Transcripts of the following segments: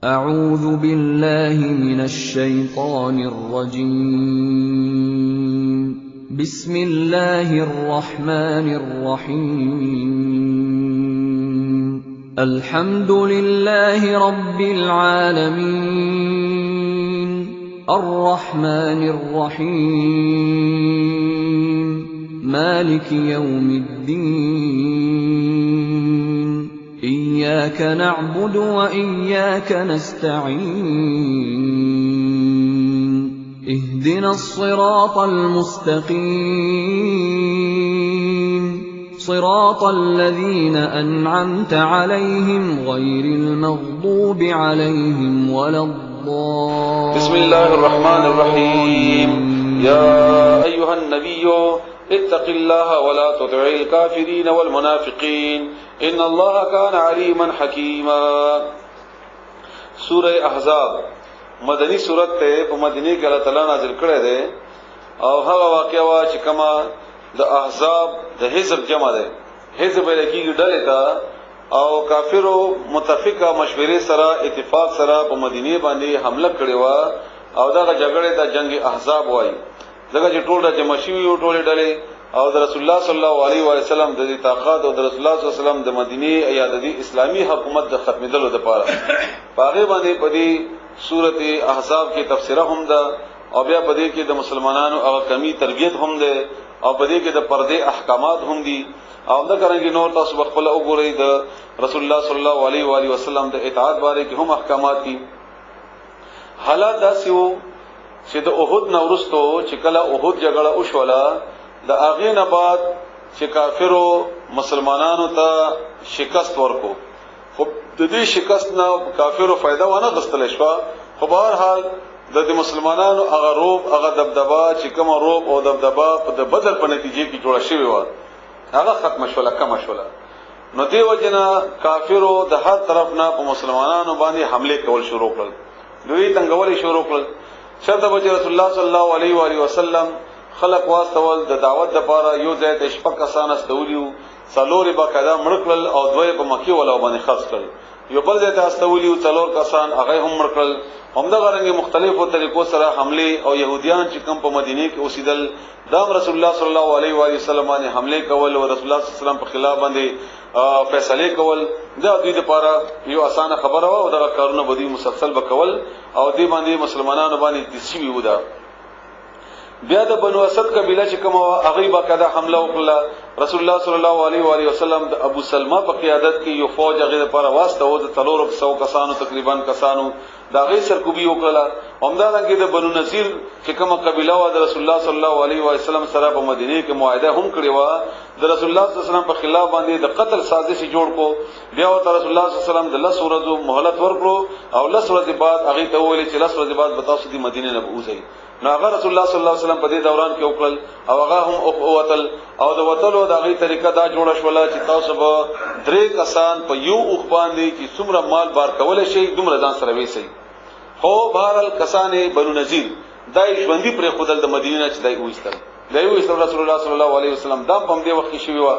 أعوذ بالله من الشيطان الرجيم بسم الله الرحمن الرحيم الحمد لله رب العالمين الرحمن الرحيم مالك يوم الدين إياك نعبد وإياك نستعين اهدنا الصراط المستقيم صراط الذين أنعمت عليهم غير المغضوب عليهم ولا الضالين. بسم الله الرحمن الرحيم. يا أيها النبي اتق الله ولا تطع الكافرين والمنافقين ان الله كان عليما حكيما. سورہ احزاب مدنی سورت ته په مدینه کې الله تعالی نازل کړی دی او هغه واقعا وا چې کما د احزاب د حزب جمع ده، حزب لکه ډلې تا او کافرو متفقه مشورې سره اتفاق سره په مدینه باندې حمله کړې و او دغه جګړه ته جنگ احزاب وایي. دغه چې ټول د جمع شوی او ټول ډلې او د رسول الله صلی الله علیه و سلم د طاقت او د رسول الله صلی الله علیه وسلم د مدینه یا د اسلامي حکومت د ختمېدلو لپاره باغې باندې په دې سورته احزاب کې تفسیر هم ده او بیا په دې کې د مسلمانانو هغه کمی تربیت هم ده او په دې کې د پردې احکامات هم دي او دا څنګه نور تاسو خپل وګورئ د رسول الله صلی الله علیه و سلم د اطاعت باره کې هم احکامات دي. حالات داسې چې د احد نورستو چې کله احد جګړه وشوله د اغه نه بعد چې کافرو مسلمانانو ته شکست ورکو، خو د دې شکست نه کافرو فائدہ ونه غستل شو. خو په هر حال د مسلمانانو هغه روب هغه دبدبا چې کوم روب او دبدبا په بدر په نتیجه کې جوړه شوی و هغه ختم شوله کم شوله. نو دی وجنه کافرو د هر طرف نه په مسلمانانو باندې حمله کول شروع کړل، دوی تنگول شروع کړل. شرط به رسول الله صلی الله علیه و وسلم خلق واستول د دعوت لپاره یو ځای ته شپږ کسان استولیو، څلور باقاعده مړکل او دوی په مکی ولا باندې خرڅ کړل. یو بل ځای ته استولیو څلور کسان هغه هم مړکل. همدغه رنګ مختلفو طریقو سره حمله او يهوديان چې کوم په مدینه کې اوسېدل دام رسول الله صلی الله علیه و وسلم باندې حمله کول او رسول الله صلی الله علیه وسلم په خلاف باندې فیصله کول دا دوی لپاره یو اسانه خبره و او دا کارونه بدی مسلسل وکول او دې باندې مسلمانانو باندې تسوی ودا. بیا د بنو اسد قبیله چې کوم هغه باقاعده حمله وکړه. رسول الله صلی الله علیه و وسلم د ابو سلمہ په قیادت کې یو فوج هغه لپاره واسطه و د 300 کسانو تقریبا کسانو دا غي سرکوبي وکړه. همدارنګه د بنو نذیر چې کوم قبیله و د رسول الله صلی الله علیه و سلم سره په مدینه کې معاهده هم کړی و د رسول الله صلی الله علیه وسلم په خلاف باندې د قتل سازش جوړ کو. بیا و رسول الله صلی الله علیه وسلم د 10 ورځو مهلت ورکړو او 10 ورځې بعد هغه ته ویل چې 10 ورځې بعد به تاسو د مدینه نه وځئ. نو هغه رسول الله صلی الله علیه وسلم په دې دوران کې وکړل او هغه هم وتل او د وتلو د هغه طریقه دا جوړه شوله چې تاسو به درې کسان په یو اوخ باندې چې څومره مال بار کول شي دومره ځان سره وېسي. خو بهرال کسانې بنو نذیر دای ژوندۍ پر خودل د مدینه چې دای وېستل رسول الله صلی الله علیه وسلم دا په دې وخت کې شوی و.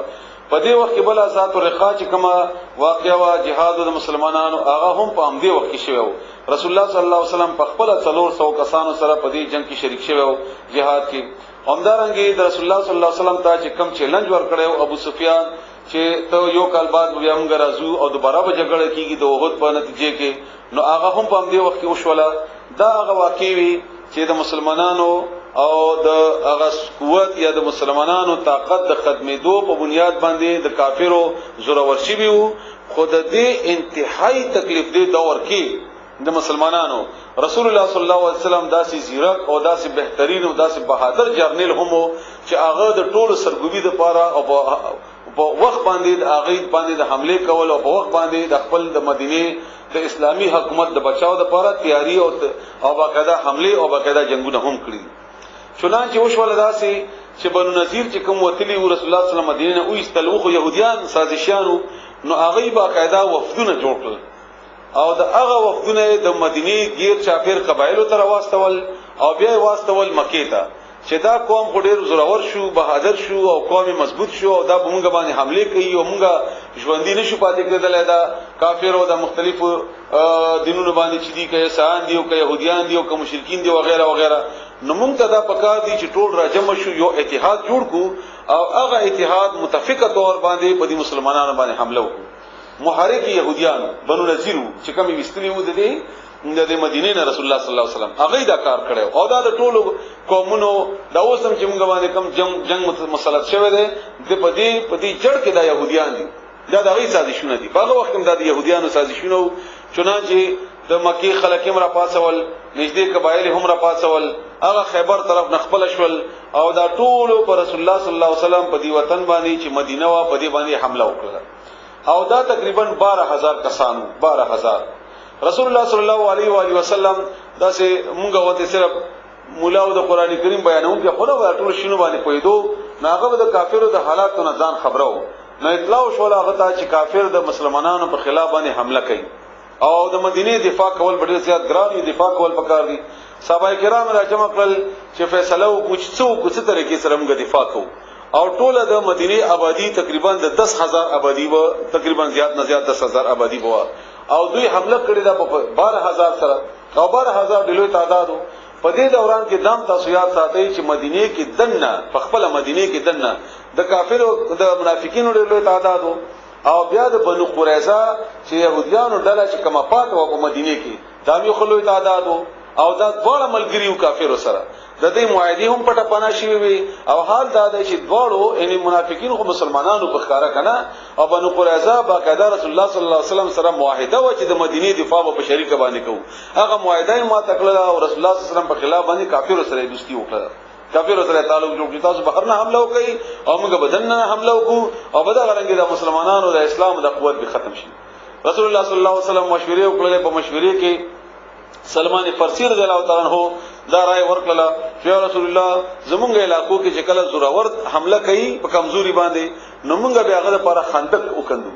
په دې وخت کې بل ذات او رقا چې کما واقعا وا جهاد د مسلمانانو هغه هم په دې وخت کې شوی و. رسول الله صلی الله علیه وسلم په خپل 400 کسانو سره په دې جنگ کې شریک شوی و جهاد کې. همدارنګه د رسول الله صلی الله علیه وسلم ته چې کم چیلنج ورکړیو ابو سفیان چې ته یو کال بعد بیا موږ راځو او دوباره به جګړه کیږي د احد په نتیجه کې. نو هغه هم په دې وخت کې وشوله. دا هغه واقعي چې د مسلمانانو او د هغه قوت یا د مسلمانانو طاقت د خدمتو په بنیاد باندې د کافرو زورور شي وو. خود دې انتهایی تکلیف دې دور کې د مسلمانانو رسول الله صلی الله علیه وسلم داسې زیرک او داسې بهترین او داسې بهادر جرنیل هم چې هغه د ټولو سرګوبي د پاره او په وخت باندې د هغه باندې د حمله کول او په وخت باندې د خپل د مدینه د اسلامی حکومت د بچاو د پاره تیاری او باقاعده حمله او باقاعده جنگونه هم کړی. چنانچه وشول داسې چې بنو نذیر چې کوم وتلی رسول الله صلی الله علیه وسلم مدینه او استلوخ يهوديان سازشیانو نو هغه باقاعده وفدونه جوړ کړل او د هغه وختونه د مدینه غیر چاپیر قبایلو ته واستول او بیا واستول مکې ته چې دا قوم ډېر زورور شو بهادر شو او قوم مضبوط شو او دا موږ باندې حمله کوي او موږ ژوندۍ نشو پاتې کېدل دا کافر او د مختلفو دینونو باندې چې دي که سان دي او که يهوديان دي او که مشرکین دي وغیرہ وغیرہ نو موږ ته دا پکار دي چې ټول راجم شو یو اتحاد جوړ کو او هغه اتحاد متفقه تور باندې په دې مسلمانانو باندې حمله وکړو محارب يهوديان بنو نذیر چې کوم وستري و دي د مدینه نه رسول الله صلی الله علیه وسلم هغه دا کار کړو او دا د ټولو قومونو دا اوسم چې موږ باندې کوم جنگ مسلط شوه دي د پدی جړ کې دا يهوديان دي دا د غي سازشونه دي په هغه وخت کې دا د يهوديانو سازشونه چنانچه د مکی خلک هم را پاسول نږدې قبایل هم را پاسول هغه خیبر طرف نخپل شول او دا ټولو پر رسول الله صلی الله علیه وسلم په دی وطن باندې چې مدینه وا په دی باندې حمله وکړه او دا تقریبا 12000 کسانو 12000 رسول الله صلی الله علیه و آله وسلم دا سه مونږه وته صرف مولا او د قران کریم بیانوم کې خو نو ټول شنو باندې پویدو ناغه د کافرو د حالاتو نه ځان خبرو نو اطلاع شو هغه ته چې کافر د مسلمانانو په خلاف باندې حمله کوي او د مدینه دفاع کول ډېر زیات ګران دي دفاع کول پکار دي صحابه کرام راجمع کړل چې فیصله وکړو چې طریقې سره موږ دفاع کوو او ټول د مدینه آبادی تقریبا د 10000 آبادی و تقریبا زیات نه زیات 10000 آبادی و او دوی حمله کړې ده په 12000 سره او 12000 ډلوي تعداد په دې دوران کې دام تاسو یاد ساتئ چې مدینه کې دنه په خپل مدینه کې دنه د کافرو د منافقینو ډلوي تعداد او بیا د بنو قریظه چې يهوديانو ډله چې کما پات و په مدینه کې دامي خلوي تعداد او دا ډول ملګریو کافرو سره د دې معاهده هم پټه پنا شي وي او حال دا دی چې دواړو یعنی منافقین خو مسلمانانو په ښکارا کنه او بنو قریظه باقاعده رسول الله صلی الله علیه وسلم سره معاهده و چې د مدینه دفاع په شریک باندې کوو هغه معاهده ما تکړه او رسول الله صلی الله علیه وسلم په خلاف باندې کافرو سره دوستی وکړه کافرو سره تعلق جوړ کړی تاسو بهر نه حمله وکړي او موږ بدن نه حمله وکړو او بدا غرنګ د مسلمانانو د اسلام د قوت به ختم شي رسول الله صلی الله علیه وسلم مشورې وکړلې په مشورې کې سلمان فارسی رضی الله تعالی عنہ دا رائے ورکړه چې رسول الله زمونږ علاقو کې چې کله زورور حمله کوي په کمزوري باندې نو موږ بیا هغه لپاره خندق وکندو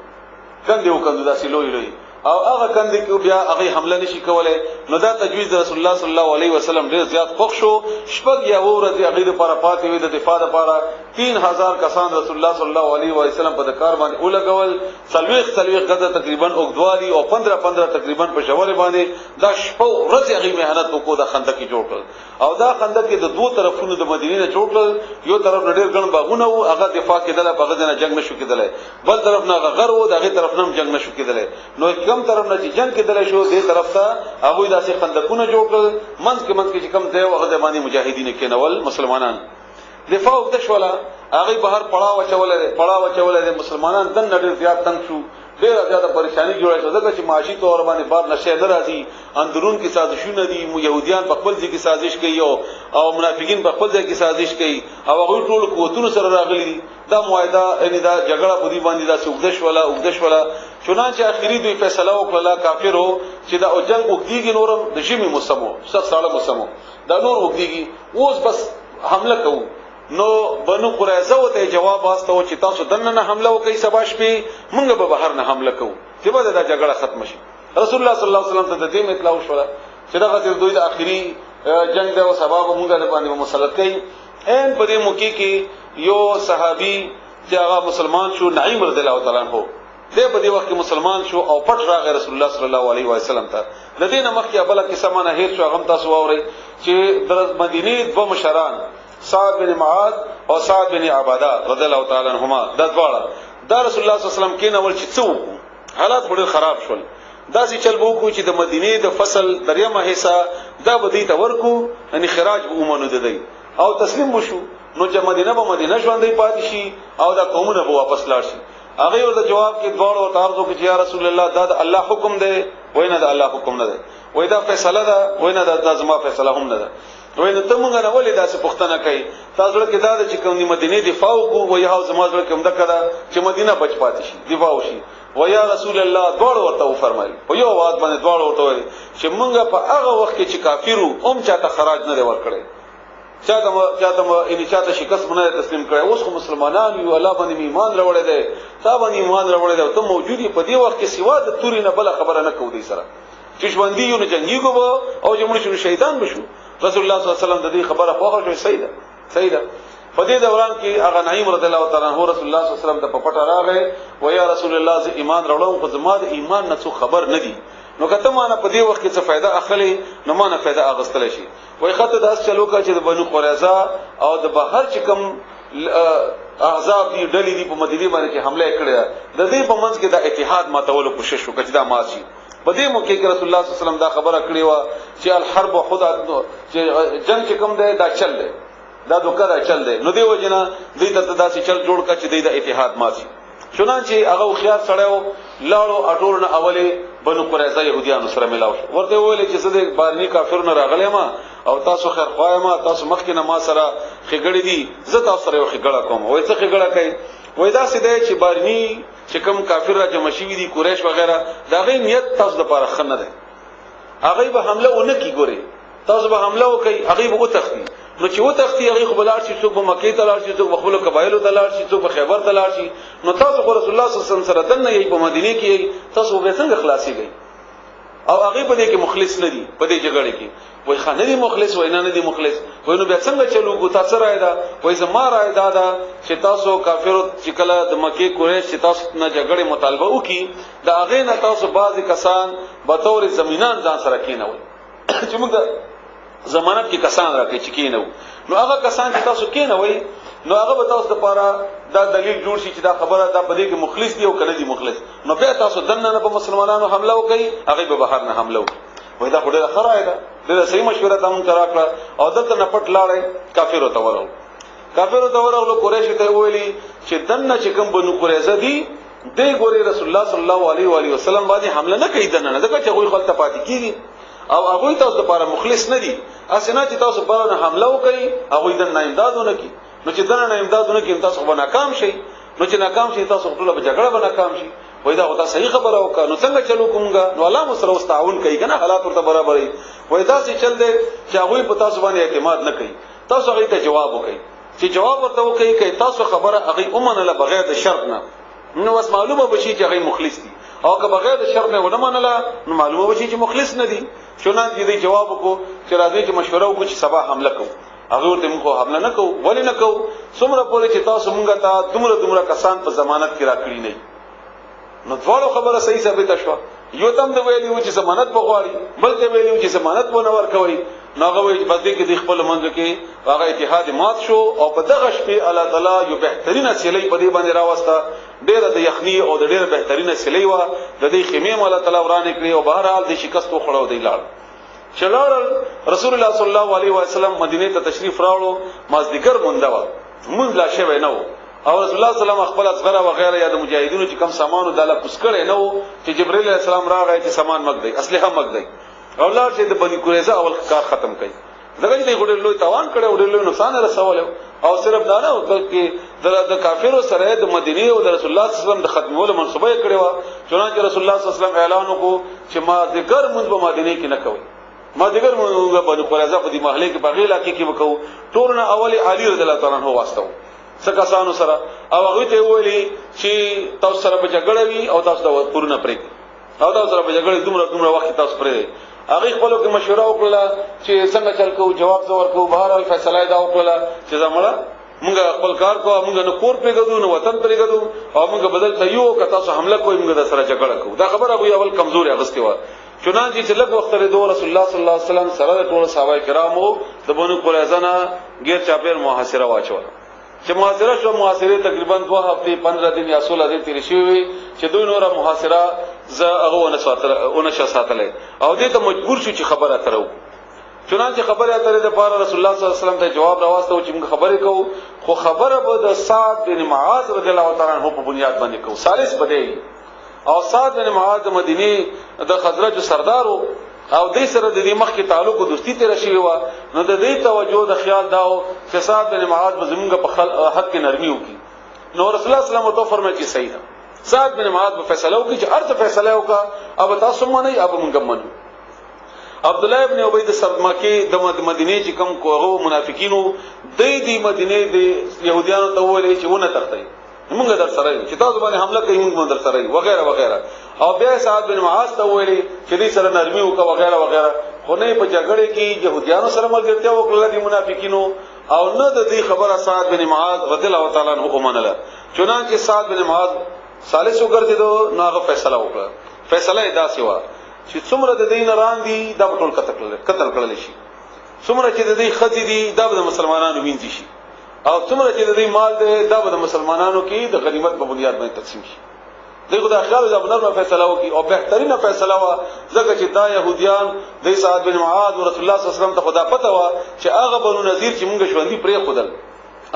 داسې لوی او هغه کندې کې بیا هغه حمله نشي کولای نو دا تجویز رسول الله صلی الله علیه وسلم ډیر زیات خوښ شو شپږ یا ورځې هغه لپاره پاتې وي د دفاع لپاره 3000 کسان رسول الله صلی الله علیه وسلم په کار باندې ولګول سلويخ غزه تقریبا اوګدوالي او 15 تقریبا په شوال باندې دا شپه ورځې هغه مهنت وکړه د خندق جوړ کړ او دا خندق د دوه طرفونو د مدینه نه جوړ کړ یو طرف ډېر ګڼ باغونه او هغه دفاع کېدل په غزه نه جنگ نشو کېدل بل طرف نه غر وو دغه طرف نه جنگ نشو کېدل نو کوم طرف نه چې جنگ کېدل شو دې طرف ته هغه داسې خندقونه جوړ کړ منځ کې چې کم ځای او هغه باندې مجاهدین کېنول مسلمانان دفاع وکړه ولا هغه بهر پړاو چولې مسلمانان دن ډېر زیات تنگ شو ډېر زیاته پریشانی جوړه شو ځکه چې معاشي تور باندې بار نشه درازي اندرون کې سازشونه دي يهوديان په خپل ځای کې سازش کوي او منافقین په خپل ځای کې سازش کوي او هغه ټول قوتونو سره راغلي دا معاهده یعنی دا جګړه په دې باندې دا اوږدش ولا چنانچه اخیری دوی فیصله وکړه کافرو چې دا او جنگ وکړي نورم د شمی موسمو ساله موسمو دا نور وکړي اوس بس حمله کوو نو بنو قریظه وته جواب واسطه چې تاسو دنه نه حمله وکړئ سباش په موږ به بهر نه حمله کوو چې به دا جګړه ختم شي رسول الله صلی الله علیه وسلم ته د دې اطلاع وشوله چې دا غته دوی د اخیری جنگ د سبب موږ د باندې مسلط کړي ان په دې موقع کې یو صحابي چې هغه مسلمان شو نعیم رضی الله تعالی عنہ دې په دې وخت کې مسلمان شو او پټ راغی رسول الله صلی الله علیه وسلم ته د دې نه مخکې بل کې سمانه هیڅ شو غم تاسو اوري چې د مدینه دوه مشران سعد بن معاذ او سعد بن عباده رضی الله تعالی عنهما دا دواړه دا رسول الله صلی الله علیه وسلم کې نول چې څو حالات ډېر خراب شول دا چې چل بو کو چې د مدینه د فصل دریمه حصہ دا بدی ته ورکو ان خراج ومنو ددی او تسلیم وشو نو چې مدینه ژوندۍ پاتې شي او دا قومونه به واپس لاړ شي هغه ورته جواب کې دواړو تعارض کې یا رسول الله دا الله حکم دی وینه دا الله حکم نه دی وای دا فیصله ده وینه دا زما فیصله هم نه ده وینه ته مونږ نه ولې داسې پښتنه کوي تاسو کې دا چې کوم مدینه دفاع وکړو وای هاو زما ځل کوم دا کړه چې مدینه بچ پاتې شي دفاع وشي وای یا رسول الله دواړو ورته فرمایي او یو واد باندې دواړو ورته وایي چې مونږ په هغه وخت کې چې کافرو چاته خراج نه دی ورکړي چاته شکست نه تسلیم کړي اوس خو مسلمانان یو الله باندې ایمان راوړی دی تا باندې ایمان راوړی دی ته موجودی په دې وخت کې سوا د توري نه بل خبره نه کوي سره چې ژوندۍ یو نه جنگي کو او چې موږ شهیدان بشو رسول الله صلی الله علیه وسلم د دې خبره خوښه شوی صحیح ده صحیح ده. په دې دوران کې هغه نعیم رضی الله تعالی عنہ رسول الله صلی الله علیه وسلم ته په پټه راغی و یا رسول الله ز ایمان راوړم خو زما د ایمان نه څه خبر نه دي نو کته ما نه په دې وخت کې څه فائدہ اخلي نو ما نه فائدہ اغستل شي وای خاطر داس چلو کا چې د بنو قریظه او د بهر چې کوم احزاب دی ډلې دی په مدینه باندې چې حمله کړې د دې په منځ کې د اتحاد ماتولو کوشش وکړه چې دا ماشي په دې موقع کې رسول الله صلی الله علیه وسلم دا خبره کړې و چې الحرب خدا چې جنگ چې کوم دی دا چل دی دا دوکه چل دی نو دی وجنه دې ته داسې چل جوړ کړ چې د اتحاد ماشي چنانچه هغه خيار سړیو لاړو اټور نه اوله بنو قریظه يهوديانو سره ملاو شو ورته ویل چې زه د بارني کافر نه راغلی ما او تاسو خیر خوای ما تاسو مخکې نه ما سره خګړې دي زه تاسو سره خګړه کوم وای څه خګړه کوي وای دا سده چې بارني چې کوم کافر را جمع شوی دي قریش وغیرہ دا غي نیت تاسو د لپاره خنه ده هغه به حمله ونکي ګوري تاسو به حمله وکي هغه به وتختی نو چې وتختی هغه خبلار شي څوک به مکه ته لاړ شي څوک به خپل قبایلو ته لاړ شي څوک به خیبر ته لاړ شي نو تاسو رسول الله صلی الله علیه وسلم سره دنه یې په مدینه کې تاسو به څنګه خلاصي گئی او هغه په دې کې مخلص نه دي په دې جګړه کې وای خانه دي مخلص وای نه دي مخلص وای نو بیا څنګه چلو کو تاسو راځه وای زما راځه دا چې تاسو کافرو چې کله د مکه قریش چې تاسو نه جګړه مطالبه وکي دا هغه نه تاسو بعضی کسان به تور زمينان ځان سره کینول چې موږ زمانت کې کسان راکې چې کینو نو هغه کسان چې تاسو کینوي نو هغه به تاسو لپاره دا دلیل جوړ شي چې دا خبره دا په دې کې مخلص دی او کنه دی مخلص نو بیا تاسو دنه نه په مسلمانانو حمله وکړي هغه به بهر نه حمله وکړي وای دا خوري خرای دا د صحیح مشوره تاسو ته راکړه او دته نه پټ لاړې کافر ته ورغلو قریش ته ویلي چې دنه چې کوم بنو قریظه دي د ګوري رسول الله صلی الله علیه و علیه وسلم باندې حمله نه کوي دنه نه ځکه چې غوي خپل ته پاتې کیږي او هغه تاسو لپاره مخلص نه دي اسنه چې تاسو په حمله وکړي هغه د نه امدادونه کوي نو چې دنه نه امدادونه کوي تاسو به ناکام شئ نو چې ناکام شئ تاسو خپل په جګړه به ناکام شئ وای دا خدای صحیح خبره وکړه نو څنګه چلو کومګه نو الله مو سره واستعاون کوي کنه حالات ورته برابرې وای دا چې چل دې چې هغه په تاسو باندې اعتماد نه کوي تاسو هغه ته جواب وکړي چې جواب ورته وکړي چې تاسو خبره هغه اومنه بغیر د شرط نه نو واس معلومه بشي چې هغه مخلص دي او که بغیر د شرط نه ونه منله نو معلومه بشي چې مخلص نه دي چنانچه دې جواب وکړو چې راځي چې مشوره وکړو چې سبا حمله کوو هغه ورته موږ حمله نه کوو ولی نه کوو څومره پورې چې تاسو مونږ ته دومره کسان په ضمانت کې راکړي نه نو ټول خبره صحیح ثابت شوه یو تم د ویلیو چې ضمانت بغواړي بل ته ویلیو چې ضمانت ونه ورکوي ناغه وی په دې کې د خپل منځ کې هغه اتحاد مات شو او په دغه شپه الله تعالی یو بهترینه سلی په دې باندې راوسته ډېر د یخنی او د ډېر بهترینه سلی و د دې خیمه الله تعالی ورانه کړی او بهر حال د شکست خړو دی لاړ چلار رسول الله صلی الله علیه وسلم مدینه ته تشریف راوړو مازدیګر مونږ و مونږ لا شوی نو او رسول الله صلی الله علیه وسلم خپل اصغر و غیره یا د مجاهدینو چې کم سامانو داله کوسکړې نو چې جبرئیل علیه السلام راغی چې سامان مګ دی اسلحه مګ دی او الله چې د بنی قریظه اول کار ختم کړي دغه دې ګډه لوی تاوان کړي او ډېر لوی نقصان رسول او صرف دا نه چې د کافرو سره د مدینه او د رسول الله صلی الله علیه وسلم د ختمولو منصوبه کړي و چنانچه رسول الله صلی الله علیه وسلم اعلان وکړو چې ما ذکر مونږ په مدینه کې نه کوي ما ذکر مونږ په قریظه په دې محله کې په غیلا کې وکړو ټورنه اولی علی رضی الله تعالی عنہ واسطو سکاسانو سره او هغه ته ویلي چې تاسو سره په جګړه وي او تاسو دا پورونه پرې او تاسو سره په جګړه دومره وخت تاسو پرې هغه خپل کې مشوره وکړه چې څنګه چل کو جواب زور کو بهر فیصله دا وکړه چې زموږ موږ خپل کار کوو موږ نه کور پیګدو نو وطن پیګدو او موږ بدل ته یو که تاسو حمله کوئ موږ د سره جګړه کوو دا خبره ابو اول کمزوري اغستی و چنانچه چې لږ وخت لري رسول الله صلی الله علیه وسلم سره ټول صحابه کرامو د بنو قریظه نه غیر چاپیر محاصره واچول چې محاصره شو محاصره تقریبا 2 هفته 15 دن یا 16 دن تیر شوی چې دوی نور محاصره ز هغه ونه ساتله او دې ته مجبور شو چې خبره اترو چنانچه خبره اترې د پاره رسول الله صلی الله علیه وسلم ته جواب راوستو چې موږ خبرې کوو خو خبره به د سعد بن معاذ رضی الله تعالی عنہ په بنیاد باندې کوو سالس بده او سعد بن معاذ مدینه د خزرج سردارو او دې سره د دې مخ کې تعلق او دوستی تیر شوی و نو د دې توجه د خیال داو چې سعد بن معاذ زمونږ په حق کې نرمي وکي نو رسول الله صلی الله علیه وسلم فرمایي چې صحیح ده سعد بن معاذ په فیصله وکي چې ارته فیصله وکا او تاسو مونږ اب مونږ منو عبد الله ابن ابي د سرمکی د مدینه چې کوم کوغو منافقینو د دې مدینه د يهوديانو ته ویل چې ونه تخته موږ در سره چې تاسو باندې حمله کوي موږ در سره وغیرہ وغیرہ او بیا سعد بن معاذ ته ویل چې دې سره نرمي وکړه وغیرہ وغیرہ خو نه په جګړه کې يهوديانو سره ملګرتیا وکړه د منافقینو او نه د دې خبره سعد بن معاذ رضی الله تعالی عنہ ومنله چنانچه سعد بن معاذ ثالث وګرځیدو نو هغه فیصله وکړه فیصله ادا سیوا چې څومره د دین ران دي دا ټول قتل کړل شي څومره چې د دې خځې دي دا د مسلمانانو وینځي شي او څومره چې د دې مال دی دا د مسلمانانو کې د غنیمت په بنیاد باندې تقسیم شي دغه د خیال د بنر فیصله وکي او بهترینه فیصله وا ځکه چې دا يهوديان د سعد بن معاذ او رسول الله صلی الله علیه وسلم ته خدا پته وا چې هغه بنو نذیر چې موږ ژوندۍ پرې خدل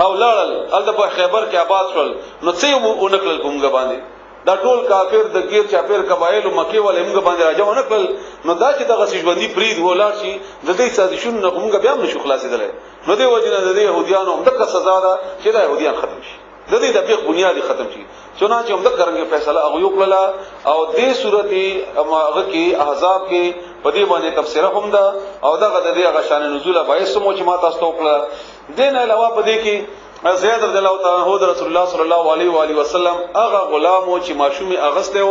او لاړل ال د خیبر کې آباد شول نو څه مو اونکل کومګه باندې دا ټول کافر د غیر چاپیر قبایل او مکی ول موږ باندې راځو اونکل نو دا چې دغه ژوندۍ پرې ولاړ شي د دې سازشونو موږ بیا هم نشو خلاصېدل نو دی وجنه د يهوديانو هم دغه سزا ده چې د يهوديان ختم شي د دې د بیخ بنیادی ختم شي چنانچه هم د کرنګ فیصله هغه یو کړله او دې صورتي هغه کې احزاب کې په دې باندې تفسیر هم ده او دغه د دې هغه شان نزول باعث مو چې ما تاسو ته وکړه دین علاوه په دې کې زید رضی الله تعالی عنہ رسول الله صلی الله علیه و آله وسلم هغه غلام چې ماشومي اغسته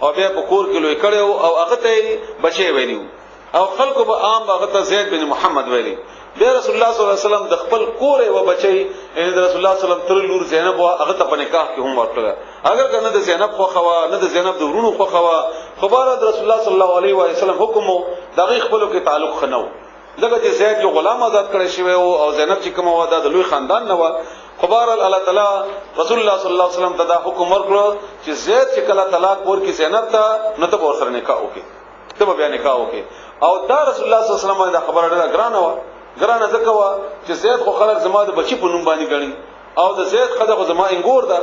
او بیا په کور کې لوی کړو او هغه ته بچي ویلیو او خلکو به عام هغه ته زید بن محمد ویلی بیا رسول الله صلی الله علیه وسلم د خپل کور او بچي ان رسول الله صلی الله علیه وسلم تر لور زینب هغه ته په نکاح کې هم ورکړه اگر کنه د زینب خو خوا نه د زینب د ورونو خو خوا خبره د رسول الله صلی الله علیه و وسلم حکم دغه خپلو کې تعلق خنو دغه چې زید یو غلام آزاد کړی شوی او زینب چې کوم واده د لوی خاندان نه و خبر الله تعالی رسول الله صلی الله علیه وسلم ته دا حکم ورکړو چې زید چې کله طلاق ورکړي زینب ته نو ته ور سره نکاح وکړي ته بیا نکاح وکړي او دا رسول الله صلی الله علیه وسلم دا خبره ډېره ګرانه ځکه وا چې زید خو خلک زما د بچی په نوم باندې غني او د زید خدای خو زما انګور ده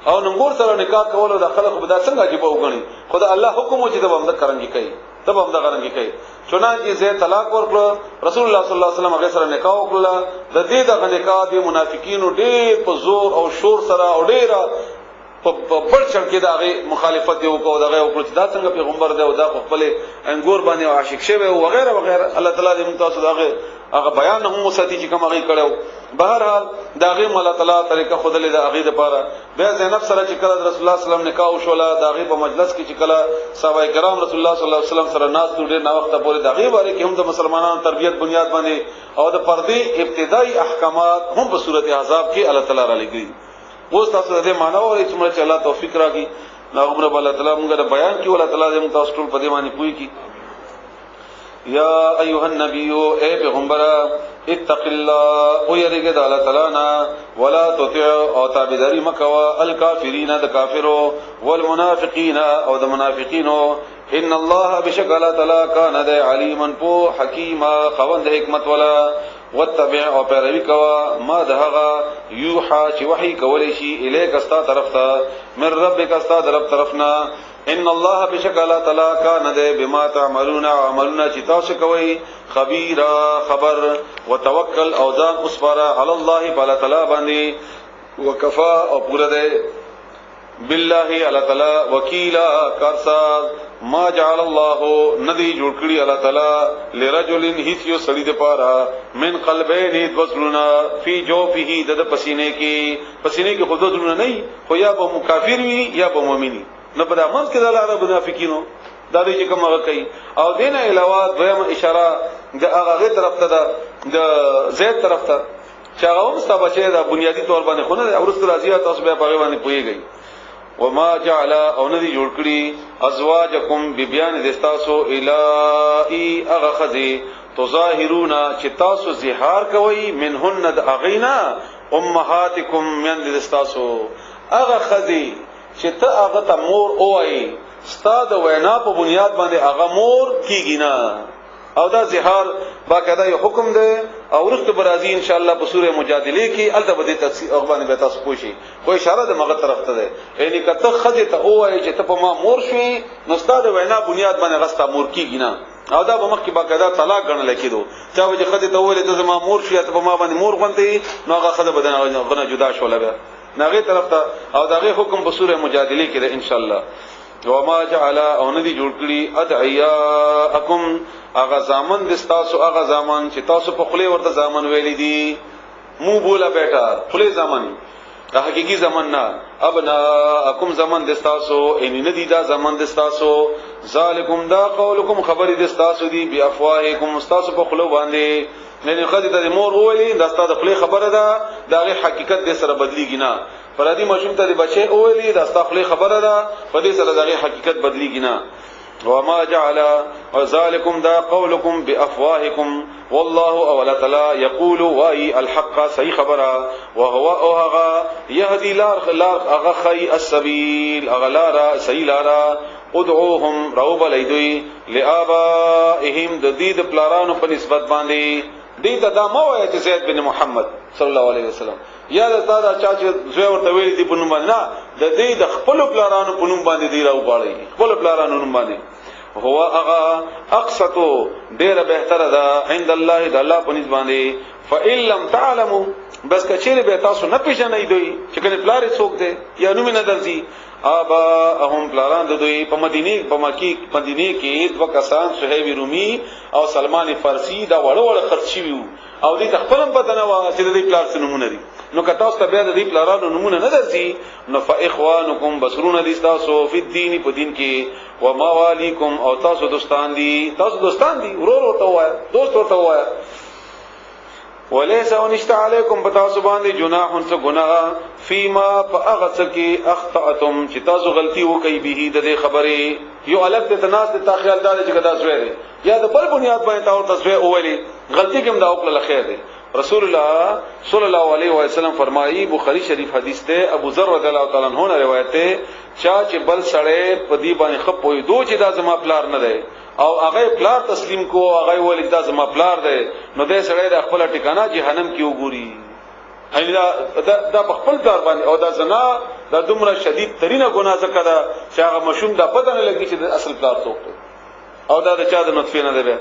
او ننګور سره نکاح کول او د خلکو به دا څنګه عجیب وګڼي خدای الله حکم وکړي د باندې کرانګي کوي تب هم دا غرنګي کوي چنانچه زید طلاق ورکړ رسول الله صلی الله علیه وسلم هغه سره نکاح وکړه د دې د نکاح د منافقینو ډېر په زور او شور سره او ډېر په بل چل کې دغه مخالفت یو کو دغه او دا څنګه پیغمبر دی او دا خپل انګور باندې عاشق شوی او وغیرہ وغیرہ الله تعالی دې ممتاز هغه بیان هم مساتی چې کوم هغه کړو بهر حال داغه الله تعالی طریقه خودلې د هغه لپاره بیا زینب سره چې کله رسول الله صلی الله علیه وسلم نکاح وشوله داغه په مجلس کې چې کله صحابه کرام رسول الله صلی الله علیه وسلم سره ناس ډېر نا وخت پورې داغه باره کې هم د مسلمانانو تربیت بنیاد باندې او د پردي ابتدایي احکامات هم په صورت احزاب کې الله تعالی را لګي اوس تاسو دې معنا او چې الله توفیق راکړي نغمره الله تعالی موږ د بیان کې الله تعالی دې تاسو ټول په دې باندې پوي کی یا ایها النبی اے پیغمبر اتق الله او یریګه د الله تعالی نه ولا تطع او تابعداري مکوا الکافرین د کافرو والمنافقین او د منافقینو ان الله بشکل تعالی کان د علیما پو حکیما خوند حکمت ولا وتبع او پیروي کوا ما دهغه یوحا چې وحی کولې شي الیک استا طرف ته من ربک استا طرفنا ان الله بشکل تعالی کان د بما تعملون عملنا چې تاسو کوي خبير خبر وتوکل او ځان اسپاره علی الله تعالی تعالی باندې وکفا او پوره ده بالله علی تعالی وکیلا کارساز ما جعل الله ندی جوړ کړی الله تعالی لرجل هیڅ یو سړی د پاره من قلبین وزلنا فی جوفه د پسینه کې خود وزلنا نه خو یا به مکافر وي یا به مؤمن نو په دامن کې د عرب منافقینو دا دې کوم هغه کوي او دینه علاوه دویم اشاره د هغه طرف ته د زید طرف ته چې هغه هم ستابچه د بنیادی تور باندې خونه او رسول راضیه تاسو به په باندې پويږي وما جعل او ندی جوړ کړی ازواجکم ببیان دستاسو الی اغه خذی تظاهرون چې تاسو زهار کوي منهن د اغینا امهاتکم من دستاسو اغه خذی چې ته هغه ته مور اوای ستاد وینا په بنیاد باندې هغه مور کیږي نه او دا زهار باقاعده یو حکم دی او ورسته برازي ان شاء الله په سوره مجادله کې الته به تفصیل اغبانه به تاسو پوښي کوئی اشاره د مغه طرف ته ده یعنی کته خځه ته اوای چې ته په ما مور شوي نو ستاد وینا بنیاد باندې غستا مور کیږي نه او دا به مخ کې باقاعده طلاق غنل کېدو چا به خځه ته ویل ته زما مور شي ته په ما باندې مور غونتي نو هغه خځه بدن غنه جدا شول به ناغه طرف ته او داغه حکم په سوره مجادله کې ده ان شاء الله وما جعل او ندی جوړ کړی ادعیاکم اغه زامن دستاسو اغه زمان چې تاسو په خله ورته زامن ویلې دي مو بولا بیٹا خله زمان حقیقی زمان نه ابناکم زمان دستاسو ان ندی دا زمان دستاسو ذالکم دا قولکم خبر دستاسو دی بی افواهکم استاسو په خله باندې نه خدای ته مور وایي دا ستاسو خپل خبره ده دا غي حقیقت دې سره بدلیږي نه پر دې مشوم ته بچي وایي دا ستاسو خپل خبره ده په دې سره دا غي حقیقت بدلیږي نه وما جعل ذلكم دا قولكم بافواهكم والله اول تعالی یقول وای الحق صحیح خبره وهو اوغا يهدي لار اغا خي السبيل اغلارا سيلارا ادعوهم روب لیدوی لآبائهم د دې د پلارانو په نسبت باندې دې ته دا مو وایي چې زید بن محمد صلی الله علیه وسلم یا دا چا چې زوی ورته ویل دي په نوم باندې نه د دې د خپل پلارانو په نوم باندې دی راو باړي خپل پلارانو نوم باندې هو اغا اقسطو ډیر بهتره ده عند الله د الله په نسبت باندې فإن لم تعلموا بس کچېره به تاسو نه پیژنئ دوی چې کنه پلار څوک دی یا نوم نه درځي اباهم پلاران د دوی په مدینه په مکی مدینه کې دوه کسان صہیب رومي او سلمان فارسی دا وړ خرچي وو او دې خپلم پته نه و چې دې پلار څه نمونه دي نو که تاسو ته بیا د دې پلارانو نمونه نه درځي نو فاخوانکم بصرون دي تاسو په دین په دین کې و موالیکم او تاسو دوستان دي ورور ورته وای دوست ورته وای وليس ونشت علیکم بتا سبحان دی جناح څه گناه فيما فاغت کی اخطاتم چې تاسو غلطي وکي به د خبره یو الګ ته تناس ته خیال دار چې کدا زوی یا د بل بنیاد باندې تاسو تصویر اولی غلطي کوم دا وکړه خیر دی رسول الله صلی الله علیه و سلم فرمایي بخاری شریف حدیث ته ابو ذر رضی الله تعالی عنہ نے روایت ته چا چې بل سړی په دی باندې خپوي دوه چې دا زما پلار نه دی او هغه پلار تسلیم کو هغه ولید دا زما پلار دی نو دې سړی د خپل ټکانه جهنم کې وګوري دا په خپل کار باندې او دا زنا دا دومره شدید ترینه ګناه څخه ده چې هغه مشوم دا پته نه لګی چې د اصل پلار څوک دی او دا د چا د نطفه نه دی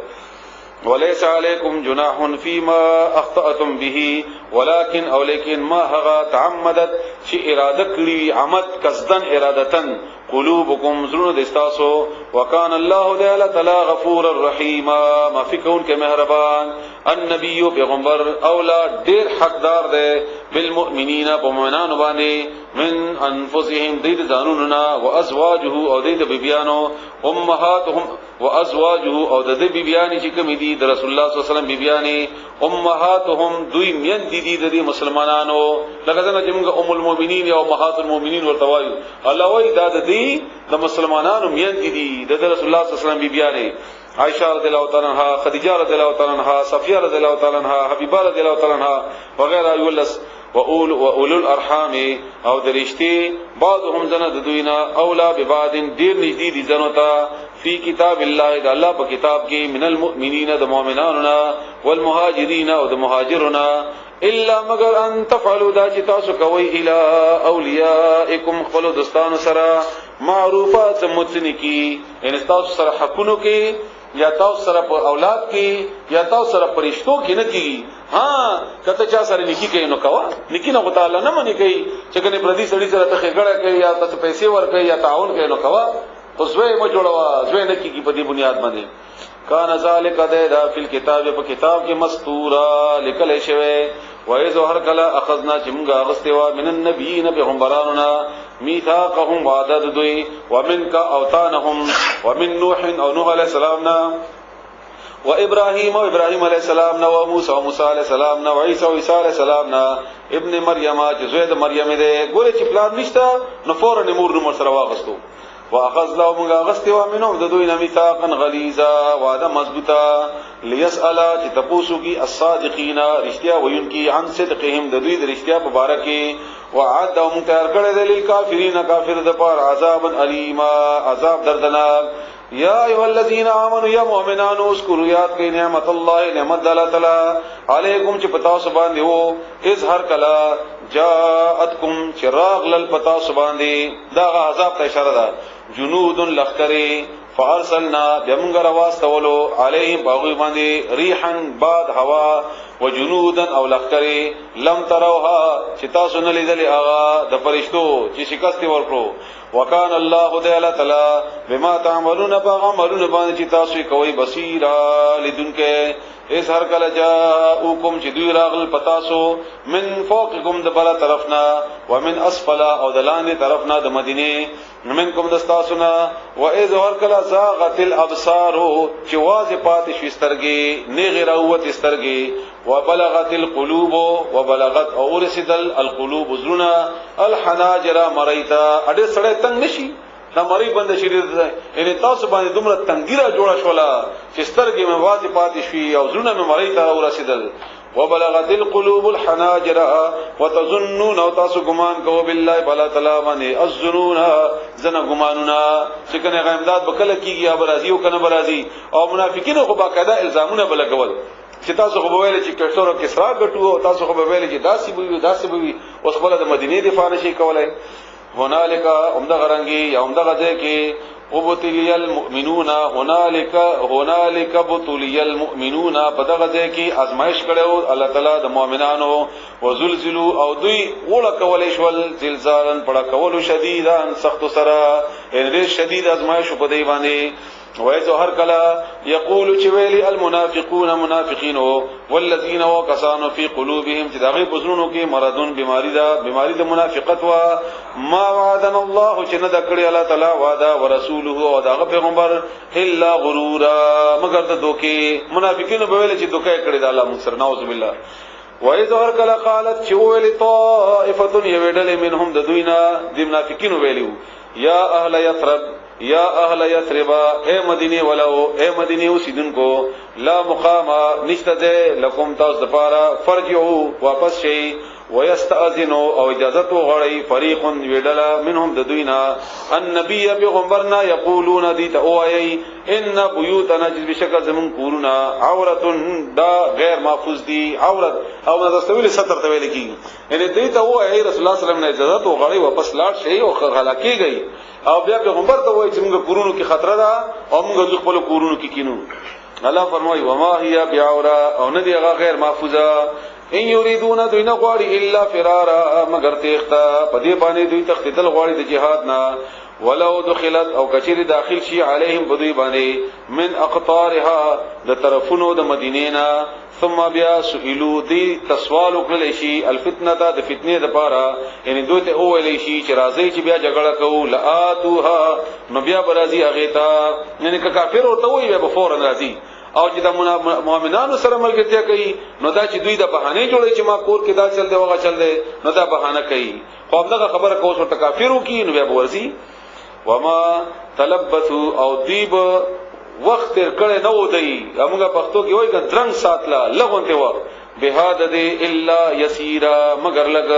وليس عليكم جناح فيما اخطأتم به ولكن او لكن ما هغه تعمدت چې اراده کړی عمد قصدن ارادتن قلوبكم زرون دستاسو وكان الله تعالى غفور الرحيم ما فيكون كمهربان النبي پیغمبر اولا ډیر حقدار دی بالمؤمنین بمؤمنان باندې من انفسهم دید ځانوننا وازواجه او دید بیبیانو امهاتهم وازواجه او د بیبیانی چې کوم دي د رسول الله صلی الله علیه وسلم بیبیانی امهاتهم دوی مین دي د مسلمانانو لکه څنګه چې موږ ام المؤمنین او امهات المؤمنین ورته وایو الله وایي دا د مسلمانانو مین دي د رسول الله صلی الله علیه وسلم بیبیانی عائشہ رضی اللہ تعالی عنہا خدیجہ رضی اللہ تعالی عنہا صفیہ رضی اللہ تعالی عنہا حبیبہ رضی اللہ تعالی عنہا وغیرہ یولس واولو الارحام او درشتي بعضهم زنه د دوینا اولا ببعض ډیر نږدې دي زنو ته فی کتاب الله د الله په کتاب کې من المؤمنین د مؤمنانو والمهاجرین او د مهاجرون الا مگر ان تفعلوا دا چې تاسو کوي الی اولیاءکم خپل دوستانو سره معروفات متنکی ان تاسو سره حقونو کې یا تاسو سره په اولاد کې یا تاسو سره پرشتو کې نه کیږي ها کته چا سره نکی کوي نو کوا نکی نه تعالی نه منی کوي چې کنه پردي سړي سره ته خېګړه کوي یا تاسو پیسې ورکوي یا تعاون کوي نو کوا اوس وې مو جوړوا زوی نه کیږي په دې بنیاد باندې کان ذالک دا فی الكتاب په کتاب کې مستورا لیکل شوی وای زو هر کله اخذنا چې موږ اغستوا من النبیین پیغمبرانو میثاقهم وعدد دوی ومنک اوتانهم ومن نوح او نوح علیہ السلام و ابراهیم علیہ السلام و موسی علیہ السلام و عیسی علیہ السلام ابن مریم چې زوی د مریم دی ګوره چې پلان نشته نو فورا نمور نمبر سره واغستو واخذ لهم موږ اغستوا منهم د دوی میثاقا غلیظا وعده مضبوطه ليسأل چې تاسو کې الصادقین رښتیا وینکي عن صدقهم د دوی د رښتیا په باره کې وعدهم تیار کړی د للکافرین کافر د پر عذاب الیم عذاب دردناک یا ایها الذین آمنوا یا مؤمنان اذکروا یاد کړئ نعمت الله نعمت الله تعالی علیکم چې پتا سو باندې وو از هر کلا جاءتکم چراغ لل پتا سو باندې دا عذاب ته اشاره ده جنود لخکری فارسلنا بمغر واستولو علیهم باغی باندې ریحا باد هوا وجنودا او لخکری لم تروها چې تاسو نه لیدلی هغه د فرشتو چې شکست ورکړو وکان الله تعالی بما تعملون باغملون باندې چې تاسو کوي بصیر لیدونکې اس هر کله جاءوکم چې دوی راغل پتاسو من فوقکم د بل طرفنا ومن اسفل او د لاندې طرفنا د مدینه منکم دستاسنا و اذ هر کله زاغت الابصار چې واز پات شسترګي نه غراوت استرګي وبلغت القلوب وبلغت اورسدل القلوب زرنا الحناجر مریتا اډه سړی تنگ نشي دا مری بند شریف ده یعنی تاسو باندې دومره تنګیره جوړه شولا چې سترګې مې واځي پاتې شي او زړه مې مری ته ورسېدل وبلغت القلوب الحناجر وتظنون او تاسو ګمان کوو بالله بلا تعالی باندې الظنون زنه ګمانونه چې کنه غیمداد بکله کیږي یا برازي او کنه برازي او منافقین خو باقاعده الزامونه بلګول چې تاسو خو ویل چې کښتورو کسرا غټو تاسو خو ویل چې داسي بوي اوس بل د مدینه دفاع نشي کولای هنالک عمده غرنګي یا عمده غځه کې وبتلی المؤمنون هنالک بتلی المؤمنون په دغه ځای کې آزمائش کړو الله تعالی د مؤمنانو وزلزلوا او دوی وړه کولې شول زلزالن پړه کولو شدیدان سخت سره ان شدید آزمائش په دی باندې وایذ هر کلا یقول چویلی المنافقون منافقین والذین وکسانوا فی قلوبهم چې دغه بزرونو کې مرضون بیماری د منافقت وا ما وعدنا الله چې نه دکړي الله تعالی وعده ورسوله او دغه پیغمبر الا غرورا مگر د دوکي منافقین به ویل چې دوکه کړي د الله مصر نعوذ بالله وایذ هر کلا قالت چویلی طائفه یویدل منهم د دوینا د منافقین ویلو یا اهل یثرب یا اهل یثرب اے مدینه ولو اے مدینه اوسیدونکو لا مقام نشته لکم تاسو دپاره فرجعوا واپس شئ ويستاذنوا او اجازه غړی فریق ویډلا منهم د دوینا النبي پیغمبرنا یقولون دي اوای ان بيوتنا بشکل زمون کورنا عورت دا غیر محفوظ دي عورت او د سویل ستر ته ویل کی یعنی دې ته اوای رسول الله صلی الله علیه وسلم نه اجازه غړی واپس لاړ شي او غلا کیږي او بیا پیغمبر ته وایي چې موږ کورونو کې خطر ده او موږ خپل کورونو کې کینو الله فرمایي وما هي بعورا او نه دی غیر محفوظه ان یریدون دوی نه غواړي الا فرارا مگر تختا په دې باندې دوی تختیدل غواړي د جهاد نه ولو دخلت او کچری داخل شي علیهم بدوی باندې من اقطارها د طرفونو د مدینې نه ثم بیا سئلوا دی تسوال وکړل شي الفتنه د فتنې د پاره یعنی دوی ته ویل شي چې راځي چې بیا جګړه کوو لاتوها نو بیا برازي هغه ته یعنی کافر ورته وي به فورن راځي او چې د مؤمنانو سره ملګرتیا کوي نو دا چې دوی د بهانه جوړي چې ما کور کې دا چل دی وغه چل دی نو دا بهانه کوي خو دغه خبره کوو چې کافرو کې نو بیا ورسي وما تلبثوا او دیب وخت کړه نو دی موږ پښتو کې وایي درنګ ساتلا لغونته و بهاد دی الا یسیرا مگر لګ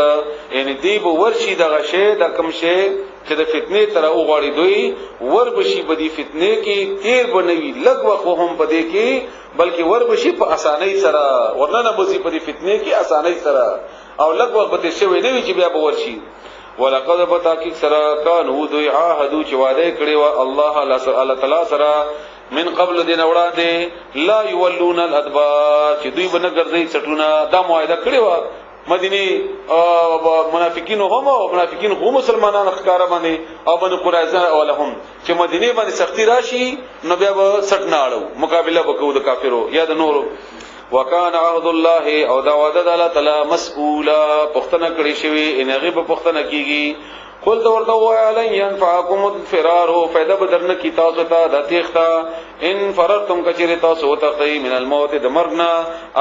یعنی دیب ورشي دغه شی د کم شی چې د فتنې تر او غاړي دوی ور بشي بدی فتنې کې تیر بنوي لګ وخت هم پدې کې بلکې ور بشي په اسانۍ سره ورنه نه بزي په فتنې کې اسانۍ سره او لګ وخت به شوی نه وي چې بیا به ورشي ولقد بتاکید سره کانو دوی عهدو چې وعده کړی و الله تعالی سره من قبل دین وړاندې لا یولون الادبار چې دوی بنه ګرځي چټونه دا معاهده کړی و مدینه منافقین هم مسلمانانو ښکارا باندې او بن قریظه اولهم چې مدینه باندې سختی راشي نو بیا به سټ نه اړو مقابله وکړو د کافرو یا د نورو وکانه عهد الله او دا وعده د الله تعالی مسئولا پختنه کړی شوی ان هغه په پختنه کیږي قل ورته وایلن ينفعكم الفرار فائدہ بدرن کی تاسو ته د تیختا ان فررتم کچری تاسو ته من الموت د مرنا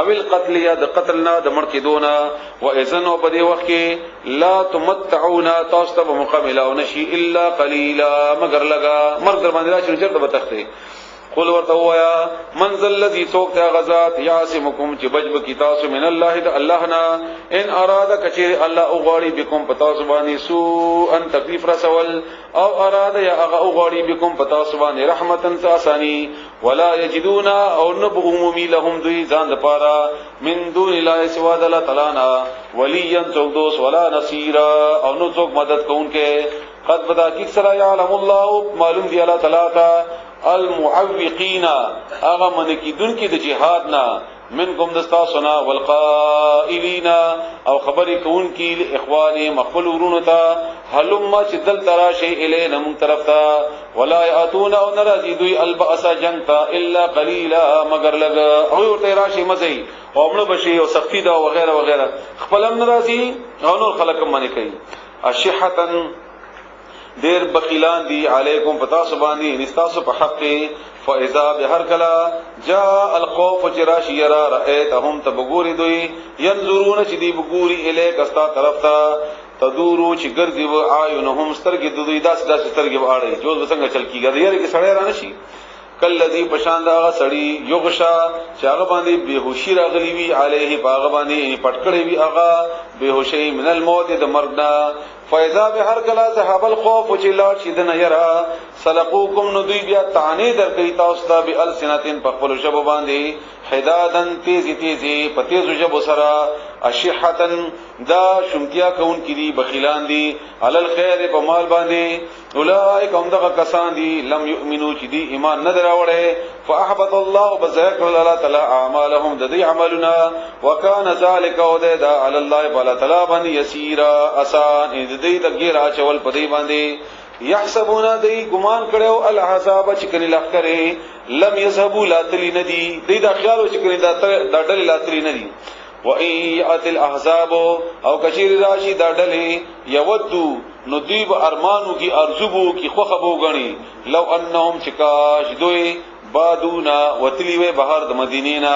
او القتل یا د قتلنا د مړ کیدونا و اذن او بدی وخت کې لا تمتعون تاسو ته مقابله او نشي الا قليلا مگر لگا مرګ در باندې راشي چرته بتخته قل ورته وایا منزل الذي سوقت غزات یاسمکم چې بجب کی تاسو من الله د الله نا ان اراده کچری الله او غاړي بكم پتا سبحانه سو ان تکلیف رسول او اراده یا هغه او غاړي بكم پتا سبحانه رحمتن ساسانی ولا یجدون او نب عمومی لهم دوی ځان لپاره من دون الله سوا د الله تعالی نا ولیا څوک ولا نصيرا او نو څوک مدد کوونکې قد بدا کی سرا یعلم الله معلوم دی الله تعالی تا المعوقین اغه من کی دن کی د جهاد نا منکم دستا سنا والقائلین او خبری کون کی اخوانی مخبل ورونو تا حلم چې دل تراشی الینا من طرف تا ولا یاتون او نرازی دوی البأس جنگ تا الا قلیلا مگر لګ او ته راشی مزي او امړو بشي او سختی دا وغیرہ وغیرہ خپلم ناراضي او نور خلق منی کوي اشحتن دیر بخیلان دی علیکم پتا سبانی نستاسو په حق فاذا بهر کلا جاء الخوف چراشی یرا رأیتهم تبغوری دوی ينظرون چې دی بغوری الیک استا طرف تا تدورو چې ګرځي و عیونهم سترګې دوی داس سترګې واړي جو وسنګ چل کیږي یاره کې سړی را نشي کلذي پشاندا سړی یغشا چې هغه باندې بهوشي راغلی وی علیه باغ باندې پټکړې وی هغه بهوشي من الموت د مرګنا فاذا بهر کلا ذهب الخوف چې لا چې دنه یرا سلقوکم نو دوی بیا تانی در کوي تاسو ته به السنتين په خپل شب باندې حدادن تیزی تیزی په تیزو جب سرا اشحتن دا شمتیا کون کی دی بخیلان دی علل خیر په مال باندې اولئک هم دغه کسان دی لم یؤمنو چې دی ایمان نه دراوړي فاحبط الله بذکر الله تعالی اعمالهم د دې عملنا وکانه ذلک وددا علی الله تعالی باندې یسیرا آسان دې د غیر اچول په دې باندې یحسبون دی ګمان کړو الاحزاب چې کني لخرې لم يذهبوا لا تلی ندی دی دا خیالو چې کني دا ډلې لا تلی ندی و ایات الاحزاب او کشیر راشی دا ډلې یودو ندیب ارمانو کی ارزبو کی خوخبو غنی لو انهم چکاش دوی بادونا وتلیوه بهر د مدینینا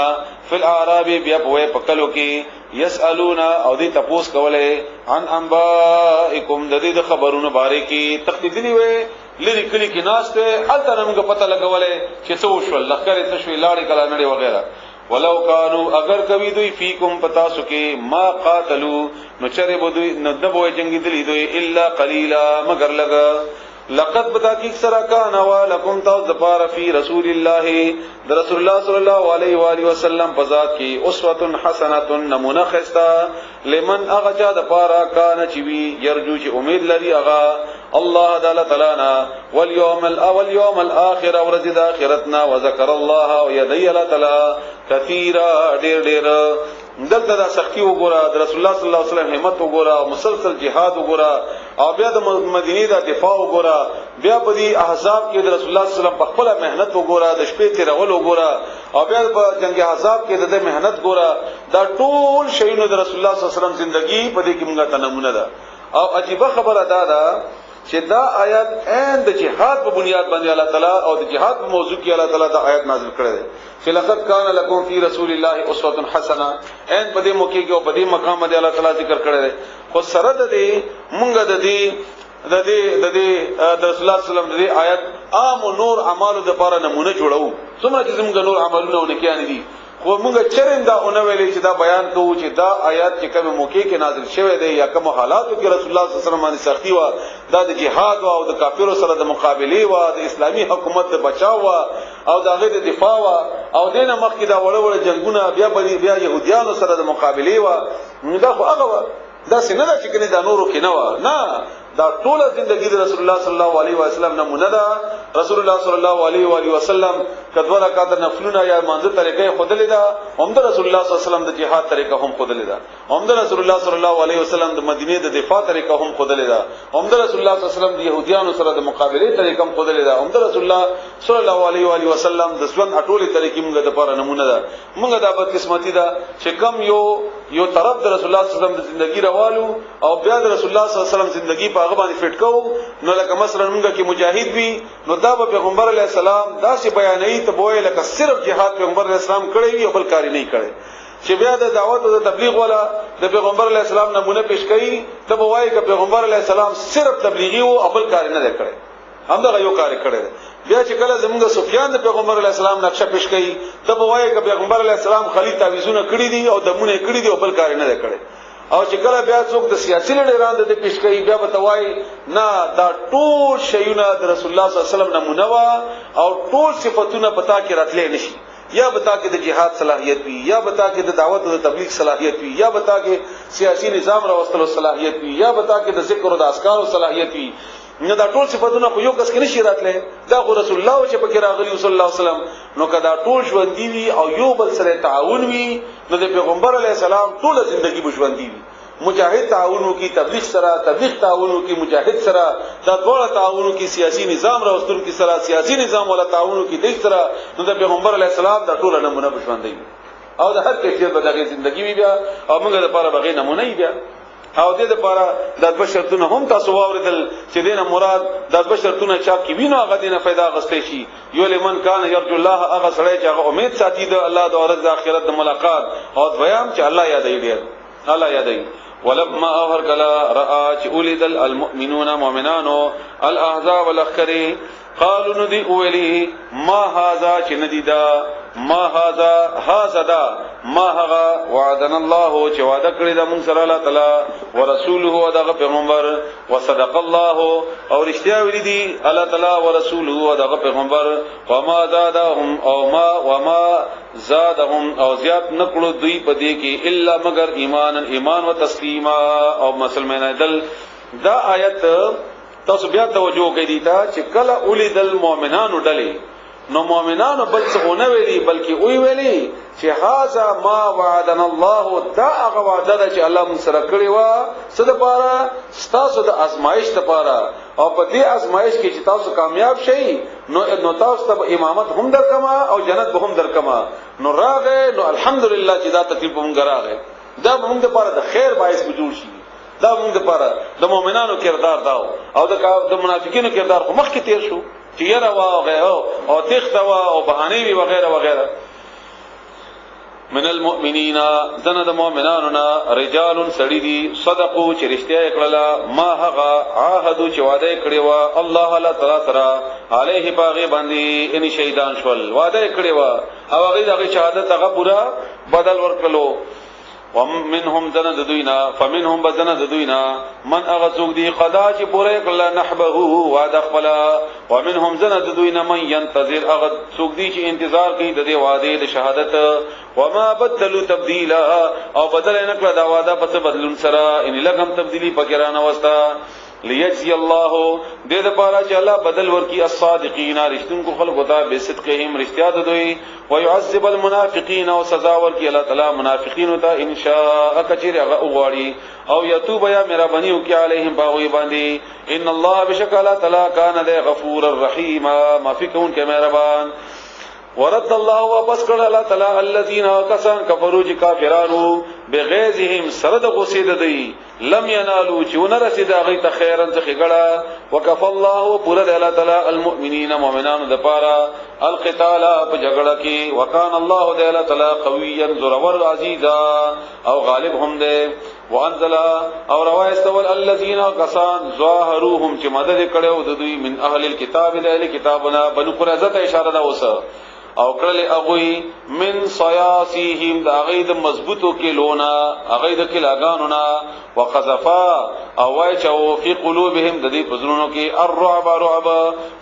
فل اعراب بیا په پکلو کې یسالون او دې تپوس کوله عن انبائکم د دې خبرونو باره کې تقدیدلی وې لری کلی کې ناشته الته موږ پته لګولې چې څه وشول لخر ته شوي لاړې کلا نړۍ وغیرہ ولو کانوا اگر کوي دوی فیکم پتا سو کې ما قاتلوا نو چرې بده نه دبوي جنگي دلی دوی الا قليلا مگر لگا لقد بتاکی سرا کان ولکم تذفار فی رسول الله در رسول الله صلی الله علیه و آله وسلم بذات کی اسوه حسنه نمونه خستا لمن اغجا د پارا کان چوی يرجو چې امید لري اغا الله تعالی نا واليوم الاول يوم الاخر ورځ د اخرتنا وذكر الله ويدي الله تعالی كثيرا ډیر ډیر دلته دا سختی وګوره د رسول الله صلی الله علیه وسلم همت وګوره مسلسل جهاد وګوره او بیا د مدینه د دفاع وګوره بیا په دې احزاب کې د رسول الله صلی الله علیه وسلم په خپل مهنت وګوره د شپې تیرول وګوره او بیا په جنگ احزاب کې د مهنت وګوره دا ټول شیونه د رسول الله صلی الله علیه وسلم ژوندۍ په دې کې موږ ته نمونه ده او عجیب خبره ده چې دا آیات عین د جهاد په بنیاد باندې الله تعالی او د جهاد په موضوع کې الله تعالی دا آیات نازل کړی دی چې لقد کان لکم فی رسول الله اسوه حسنه عین په دې موقع کې او په دې مقام باندې الله تعالی ذکر کړی دی خو سره د دې مونږ د رسول الله صلی الله علیه وسلم د دې آیات عام او نور اعمالو د لپاره نمونه جوړو څومره چې موږ نور عملونه ونکیان دي خو موږ چرنده اون ویلې چې دا بیان کوو چې دا آیات چې کوم موقع کې نازل شوه دی یا کوم حالاتو کې رسول الله صلی الله علیه وسلم باندې سختی و دا د جهاد او د کافرو سره د مقابله و د اسلامی حکومت د بچاو او د هغه د دفاع او دینه مخکې دا وړ وړ جنگونه بیا يهوديانو سره د مقابله و دا خو هغه دا څنګه چې کني دا نورو کې نه و نه دا ټول ژوندۍ د رسول الله صلی الله علیه وسلم نمونه ده رسول الله صلی الله علیه و آله وسلم کدو رکعات نفلونه یا مانځه طریقې خودلې ده هم د رسول الله صلی الله علیه وسلم د جهاد طریقه هم خودلې ده هم د رسول الله صلی الله علیه وسلم د مدینه د دفاع طریقه هم خودلې ده هم د رسول الله صلی الله علیه وسلم د يهوديانو سره د مقابله طریقه هم خودلې ده هم د رسول الله صلی الله علیه و آله وسلم د ژوند اټولې طریقې موږ د لپاره نمونه ده موږ د بدقسمتي ده چې کم یو طرف د رسول الله صلی الله علیه وسلم د ژوندۍ روالو او بیا د رسول الله صلی الله علیه وسلم ژوندۍ په هغه باندې فټ کو نو لکه مثلا موږ کې مجاهد وي نو دا به پیغمبر علیه السلام دا چې بیانې ته بوې لکه صرف جهاد پیغمبر علیه السلام کړی وي او بل کاری نه کړي چې بیا د دعوت او د تبلیغ ولا د پیغمبر علیه السلام نمونه پیش کړي ته بوای ک پیغمبر علیه السلام صرف تبلیغي او بل کاری نه کړي همدا یو کار کړي بیا چې کله زموږ سفیان د پیغمبر علیه السلام نقشه پیش کړي ته بوای ک پیغمبر علیه السلام خلی تعویذونه کړی دي او دمونه کړی دي او بل کاری نه کړي او چې کله بیا څوک د سیاسي لړیران د پیش کوي بیا به توای نه دا ټول شیونه د رسول الله صلی الله علیه وسلم نمونه وا او ټول صفاتونه پتا کې راتلې نشي یا بتا کې د جهاد صلاحیت وي یا بتا کې د دعوت او د تبلیغ صلاحیت وي یا بتا کې سیاسي نظام راوستلو صلاحیت وي یا بتا کې د ذکر او د اذکار صلاحیت وي نو دا ټول صفاتونه خو یو کس کې نشي راتله دا خو رسول الله چې پکې راغلی صلی الله علیه وسلم نو کدا ټول ژوند دی او یو بل سره تعاون وي نو د پیغمبر علی السلام ټول ژوندۍ بشوند دی مجاهد تعاونو کی تبلیغ سره تبلیغ تعاونو کی مجاهد سره دا ټول تعاونو کی سیاسی نظام راوستل کی سره سیاسی نظام ولا تعاونو کی د سره نو د پیغمبر علی السلام دا ټول نمونه بشوند دی او د هر کیفیت بدغه ژوندۍ بیا او موږ لپاره بغیر نمونه بیا او دې لپاره د بشرتونه هم تاسو واوریدل چې دینه مراد د بشرتونه چا کې وینو هغه دینه फायदा غستې شي یو لمن کان یرجو الله هغه سره چې هغه امید ساتي د الله د ورځ د آخرت د ملاقات او دویم چې الله یادې ډیر الله یادې ولما اهر کلا را چې اولید المؤمنون مؤمنانو الاحزاب الاخری قالوا ندي اولي ما هذا چې ندي دا ما هذا دا ما هغه وعدنا الله چې وعده کړی د موږ سره الله تعالی ورسوله او دغه پیغمبر وصدق الله او رښتیا ویلي دي الله تعالی ورسوله او دغه پیغمبر وما زادهم او وما زادهم او زیات نکړو دوی په دې کې الا مگر ایمان او تسلیما او مسلمان دل دا آیت تاسو بیا توجه کړئ دا چې کله اولید المؤمنانو ډلې نو مؤمنانو بل څه ونه ویلي بلکې وی ویلي چې هاذا ما وعدنا الله دا هغه وعده چې الله موږ سره کړی و څه د پاره تاسو د ازمایش لپاره او په دې ازمایش کې چې تاسو کامیاب شئ نو تاسو ته امامت هم درکما او جنت به هم درکما نو راغې نو الحمدلله چې دا تکلیف هم راغې دا موږ لپاره د خیر باعث جوړ شي دا موږ لپاره د مؤمنانو کردار داو او د منافقینو کردار خو مخکې تیر شو چې یره وا او تختوا او بهانه وی وغیرہ وغیرہ من المؤمنین ذن د مؤمنانو رجال سړی دي صدقو چې رښتیا کړل ما هغه عهد چې وعده کړی و الله تعالی سره علیه باغی باندې ان شهیدان شول وعده کړی و او هغه د شهادت هغه پورا بدل ورکړلو ومنهم ذن ذوینا فمنهم بذن ذوینا من اغذوق دی قضا چې پوره کړل نحبه وعده خپل ومنهم ذن ذوینا من ينتظر اغذوق دی چې انتظار کوي د دې وعده د شهادت وما بدلوا تبديلا او بدل نه کړ دا وعده پس بدلون سره ان لګم تبدیلی پکرانه وستا ليجزي الله دې د پاره چې الله بدل ورکی الصادقین رښتونکو خلکو ته به صدقهم رښتیا دوی ويعذب المنافقين او سزا ورکی الله تعالی منافقین ته ان شاء کچره غواړي او یتوب یا مهرباني وکي علیهم باغوی باندې ان الله بشکل تعالی کان ذ غفور الرحیم معفو کون کې مهربان ورد الله واپس کړه الله تعالی الذين كسان كفروا چې کافرانو بغیظهم سرد غسید دی لم ينالوا چون رسید هغه ته خیرن څخه غړه وکف الله پورا د الله تعالی المؤمنین مؤمنانو د پاره القتال په جګړه کې وکان الله د الله تعالی قویا زورور عزیزا او غالب هم دی وانزل او روایستول الذين كسان ظاهروهم چې مدد کړو د دوی من اهل الكتاب د اهل کتابنا بنو قریظه ته اشاره ده اوسه او کړل اغوی من صیاسیهم دا غید مضبوطو کلونا غید کلاګانو نا وقذفا او وای چو فی قلوبهم د دې پزرونو کې الرعب رعب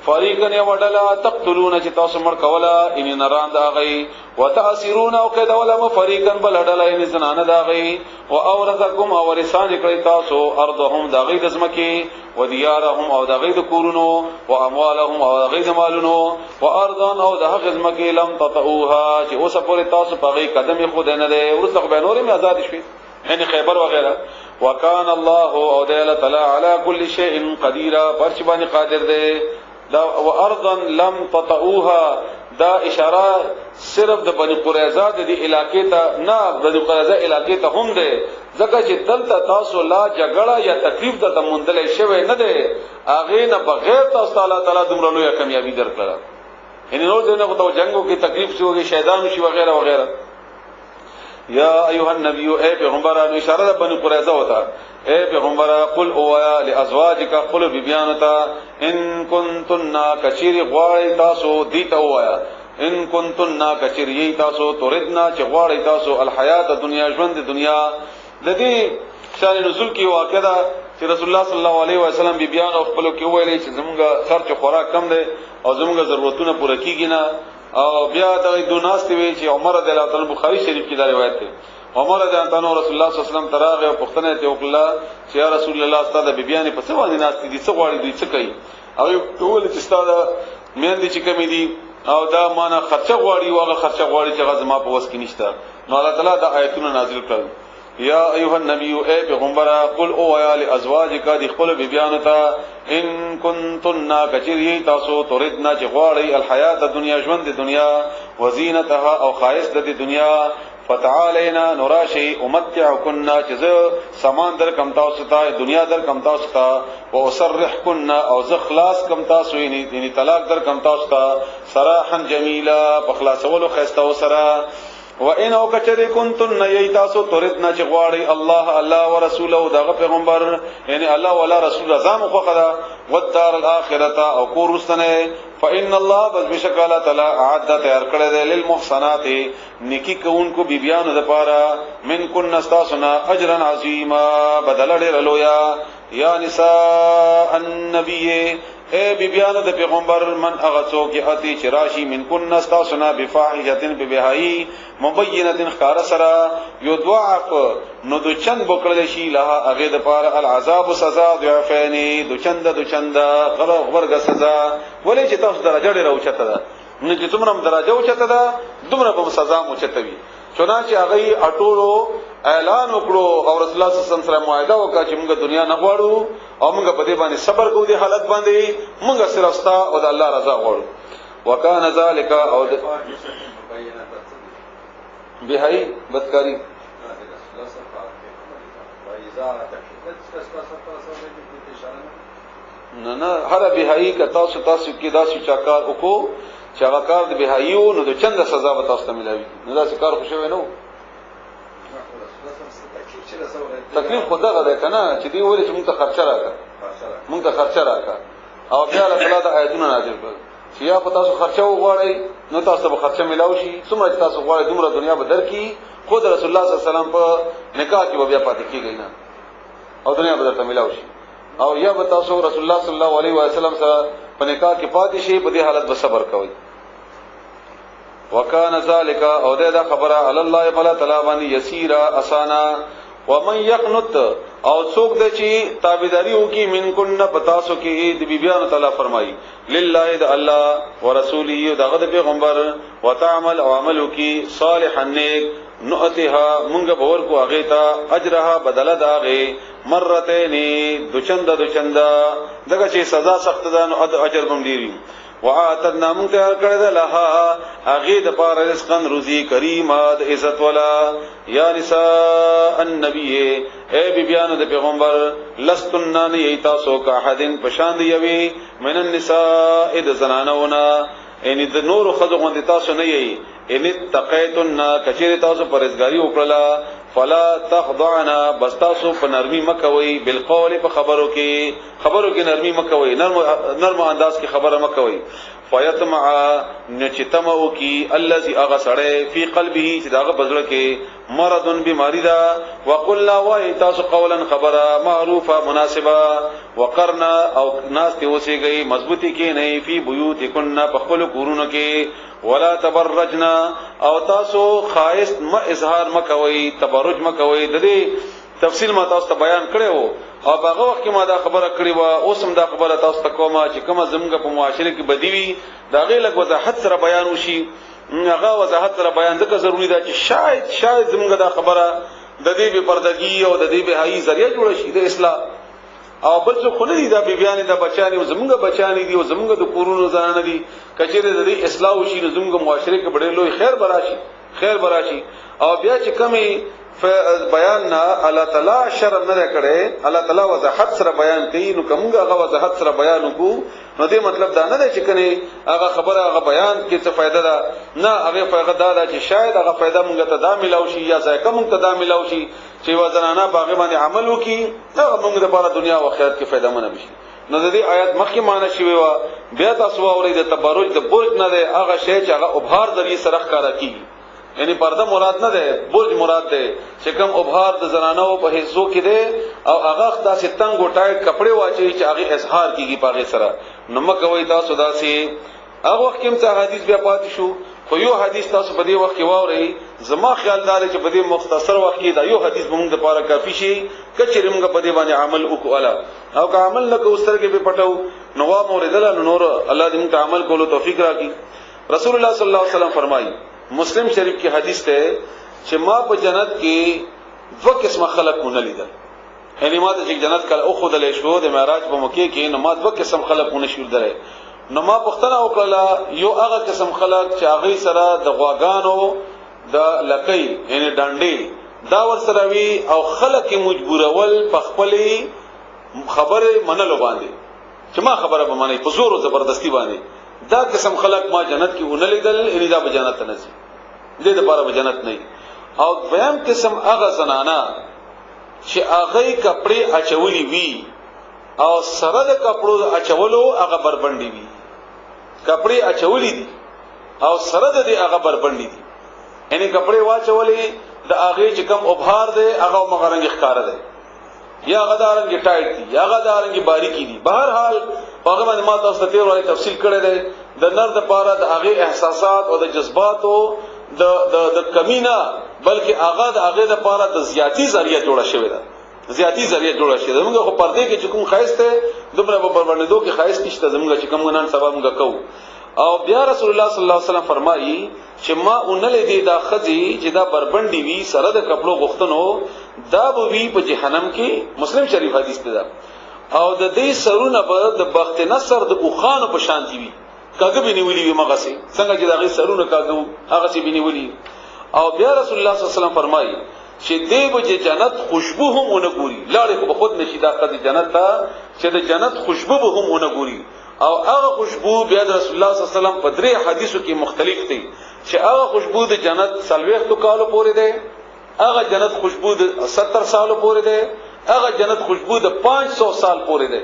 فریقا وډلا تقتلون چې تاسو مړ کولا ان نران دا غي وتاثرون او کدا ولا فریقا بلډلا ان زنان دا غي او اورثکم او ورثان کړی تاسو ارضهم دا غید زمکی وديارهم او دا غید کورونو او اموالهم او غید مالونو او ارضان او دا غزمکی لم تطؤوها چې اوسه پورې تاسو په غي قدم خود نه ده ورسره به نورې آزاد شي یعنی خیبر وغیرہ وکان الله او دل تعالی علی کل شیء قدیر پرچبانی قادر ده دا او ارضا لم تطؤوها دا اشاره صرف د بنی قریظه د علاقې ته نه بنی قریظه علاقې ته هم ده ځکه چې دلته تاسو لا جګړه یا تکلیف د مندل شوی نه ده اغه نه بغیر تاسو تعالی دومره لوی کامیابی درکړه یعنی نور دغه تو جنگو کې تکلیف شوږي شهیدان شي وغیرہ وغیرہ یا ایها النبی اے پیغمبر اشاره د بنی قریظه وتا اے پیغمبر قل اوایا لازواجک قل بیانتا ان کنتن کثیر غواړی تاسو دیتا وایا ان کنتن کثیر تاسو توردنا چې غواړی تاسو الحیات دنیا ژوند دنیا د دې شان نزول کې واقعا چې رسول الله صلی الله علیه وسلم بیان او خپل کې ویلي چې زموږ خرچ خوراک کم دی او زموږ ضرورتونه پوره کیږي نه او بیا د دوناست وی چې عمر رضی الله تعالی بخاری شریف کې دا روایت ده عمر رضی الله عنه رسول الله صلی الله علیه وسلم تراغه او پختنه ته وکړه چې یا رسول الله ستاسو د بیبيانې په څه باندې ناشتي دي څه غواړي دوی څه کوي او ټول چې ستاسو مېندې چې کمی دي او دا معنا خرچه غواړي او هغه خرچه غواړي چې هغه زما په وس کې نشته نو الله تعالی دا آیتونه نازل کړل یا ایها النبی اے پیغمبر قل او یا لازواجک د خپل بیبيانو ته ان کنتن کچری تاسو توردنا چې غواړي الحیات الدنیا ژوند د دنیا وزینتها او خایس د دنیا فتعالینا نراشی امتعکن چې سامان در کم تاسو ته دنیا در کم تاسو ته او اسرحکن او ز خلاص کم تاسو یعنی طلاق در کم تاسو ته سراحا جمیلا بخلاصولو خسته سره وان او کچری کنتن ییتاسو توردنا چې غواړي الله ورسوله دغه پیغمبر یعنی الله ولا رسول رضا مخ خدا والدار الاخرته او کورستنه فان الله بس بشک الله تعالی اعد تیار کړی دی للمحصنات نیکی کوونکو بیبیانو د پاره من کن استاسنا اجرا عظیما بدل ډیر لویا یا نساء النبی اے بیبیانو د پیغمبر من اغڅو کی اتی چراشی من کن استاسنا بفاحشه ببهایی مبینه خار سرا یضاعف نو دو چند بکړل شي لها هغه د پاره العذاب سزا ضعفین دو چند غرغ سزا ولې چې تاسو درجه ډیر اوچته ده نو چې تمره درجه اوچته ده دومره په سزا اوچته وي چنانچه هغه اټولو اعلان وکړو او رسول الله صلی الله علیه وسلم معاهده وکړه چې موږ دنیا نه غواړو او موږ په دې باندې صبر کوو دې حالت باندې موږ صرف ستا او د الله رضا غواړو وکانه ذالک او بهایی بدکاری نه هر بهایی که تاسو کې داسې چاکار وکړو چې هغه کار د بهاییو نو د چند سزا به تاسو ته ملوي نو داسې کار خوشوي نو تکلیف خدا غره کنه چې دی وایي چې موږ ته خرچه راکړه او بیا الله تعالی د آیتونو نازل کړ چې یا په تاسو خرچه وغواړئ نو تاسو به خرچه ملاوي شي څومره تاسو غواړئ دومره دنیا به درکې خود رسول الله صلی الله علیه وسلم په نکاح کې بیا پاتې کیږي نه او دنیا به درته ملاوي شي او یا به تاسو رسول الله صلی الله علیه وسلم سره په نکاح کې پاتې شي په دې حالت به صبر کوئ وکانه ذالک او دا خبره علی الله فلا تلابن یسیرا اسانا ومن یقنت او څوک د چې تابعداري وکي من کن پتاسو کې د بیبيانو تعالی فرمایي لله د الله ورسوله او دغه پیغمبر وتعمل او عمل وکي صالحا نیک نؤتها مونږ باور کو هغه ته اجرها بدل داغه مرتين دوچند دغه چې سزا سخت ده نو اجر هم ډیری وعاتدنا مونږ تیار کړل لها هغه د پاره رزقن روزي کریمه د عزت والا یا نساء النبی اے بیبیانو د پیغمبر لستن نه تاسو کا حدن پشان دی وی من النساء د زنانونه ان د نور خزو غوندې تاسو نه یی ان تقیتن کچری تاسو پرهیزګاری وکړه فلا تخضعنا بس تاسو په نرمي مکوي بالقول په خبرو کې نرمي مکوي نرم انداز کې خبره مکوي فیتمع نچتمو کی الذي اغسړې فی قلبه چې داغه بزړه کې مرض بیماری دا وقل لا وای تاسو قولا خبره معروفه مناسبه وقرنا او ناس ته وسیږي مضبوطی کې نه فی بیوتکن په خپل کورونو کې ولا تبرجنا او تاسو خایست ما اظهار مکوي تبرج مکوي د دې تفصیل ما تاسو ته بیان کړو او هغه وخت کې ما دا خبره کړې و اوس هم دا خبره تاسو ته کومه چې کومه زموږ په معاشره کې بدیوي دا غي لګ وضاحت سره بیان وشي هغه وضاحت سره بیان ځکه ضروری ده چې شاید زموږ دا خبره د دې به پردګي او د دې به هاي ذریعہ جوړ شي د اصلاح او بل څه خو نه دي دا بیان د بچانی او زموږ بچانی دي او زموږ د کورونو ځان نه دي کچېره د دې اصلاح وشي زموږ معاشره کې ډېر لوی خیر براشي او بیا چې کمی بیان نه الله تعالی شرم نه کړي الله تعالی وضاحت سره بیان کوي نو کومه هغه وضاحت سره بیان وکړو نو دې مطلب دا نه دی چې کني هغه خبره هغه بیان کې څه فائدہ ده نه هغه فائدہ ده چې شاید هغه فائدہ مونږ ته دا ملاوي شي یا ځکه مونږ ته دا ملاوي شي چې وزنانه باغ باندې عمل وکړي دا مونږ لپاره دنیا او آخرت کې فائدہ منه شي نو د دې آیات مخکې معنی شوی و بیا تاسو اورئ د تبرج د برج نه ده هغه شی چې هغه ابهار ذریعہ سره ښکارا کیږي یعنی پرده مراد نه ده برج مراد ده چې کوم ابهار د زنانو په حصو کې ده او هغه د ستنګ ټایټ کپڑے واچي چې هغه اظهار کیږي په هغه سره نو مکوې تاسو داسې هغه وخت کې څه حدیث بیا پاتې شو خو یو حدیث تاسو په دې وخت کې واورئ زما خیال دار چې په دې مختصر وخت کې دا یو حدیث به موږ لپاره کافي شي کچې موږ په دې باندې عمل وکړو او که عمل نه کوو سترګې به پټو نو وا موریدل نو نور الله دې موږ عمل کولو توفیق راکړي رسول الله صلی الله علیه وسلم فرمایي مسلم شریف کی حدیث ته چې ما په جنت کې دوه قسمه خلق مونږ لیدل یعنی ما ته چې جنت کله او خود له شو د معراج په موقع کې نو ما دوه قسم خلق مونږ شو درې نو ما پښتنه وکړه یو هغه قسم خلق چې هغه سره د غواګانو د لکې یعنی ډانډې دا ور سره وی او خلق مجبورول په خپل خبره منلو باندې چې ما خبره به معنی په زور او زبردستی باندې دا قسم خلق ما جنت کې ونلیدل ان دا به جنت نه شي دې لپاره به جنت نه او دویم قسم هغه زنانا چې هغه کپڑے اچولي وي او سره د کپړو اچولو هغه بربندي وي کپڑے اچولي دي او سره د دې هغه بربندي دي یعنی کپڑے واچولي د هغه چې کم ابهار دي هغه مغرنګ ښکار دي یا غدارنګ ټایټ دي یا غدارنګ باریکی دي بهر حال هغه باندې ما تاسو ته ورته تفصیل کړی دی د نر د پاره د هغه احساسات او د جذباتو د کمینا بلکې هغه د هغه د پاره د زیاتی ذریعہ جوړه شوی ده زیاتی ذریعہ جوړه شوی ده موږ خو پردې کې چې کوم خایسته دومره په بربندو کې خایست نشته زموږ چې کوم نن سبا موږ کوو او بیا رسول الله صلی الله علیه وسلم فرمایي چې ما اونلې دي دا خزي چې دا بربندي وی سره د کپلو غختنو دا به وی په جهنم کې مسلم شریف حدیث ده او د دې سرونه به د بخت نصر د اوخانو په شانتي وي کاګه بنولي وي مغه سي څنګه چې دا غي سرونه کاګو هغه سي بنولي او بیا رسول الله صلی الله علیه وسلم فرمایي چې دې به جنت خوشبو هم ونګوري لاړې په خود نشي دا قد جنت ته چې د جنت خوشبو به هم ونګوري او هغه خوشبو بیا د رسول الله صلی الله علیه وسلم په درې حدیثو کې مختلف دي چې هغه خوشبو د جنت 40 کالو پورې ده هغه جنت خوشبو د 70 سالو پورې ده هغه جنت خوشبو د 500 سال پورې ده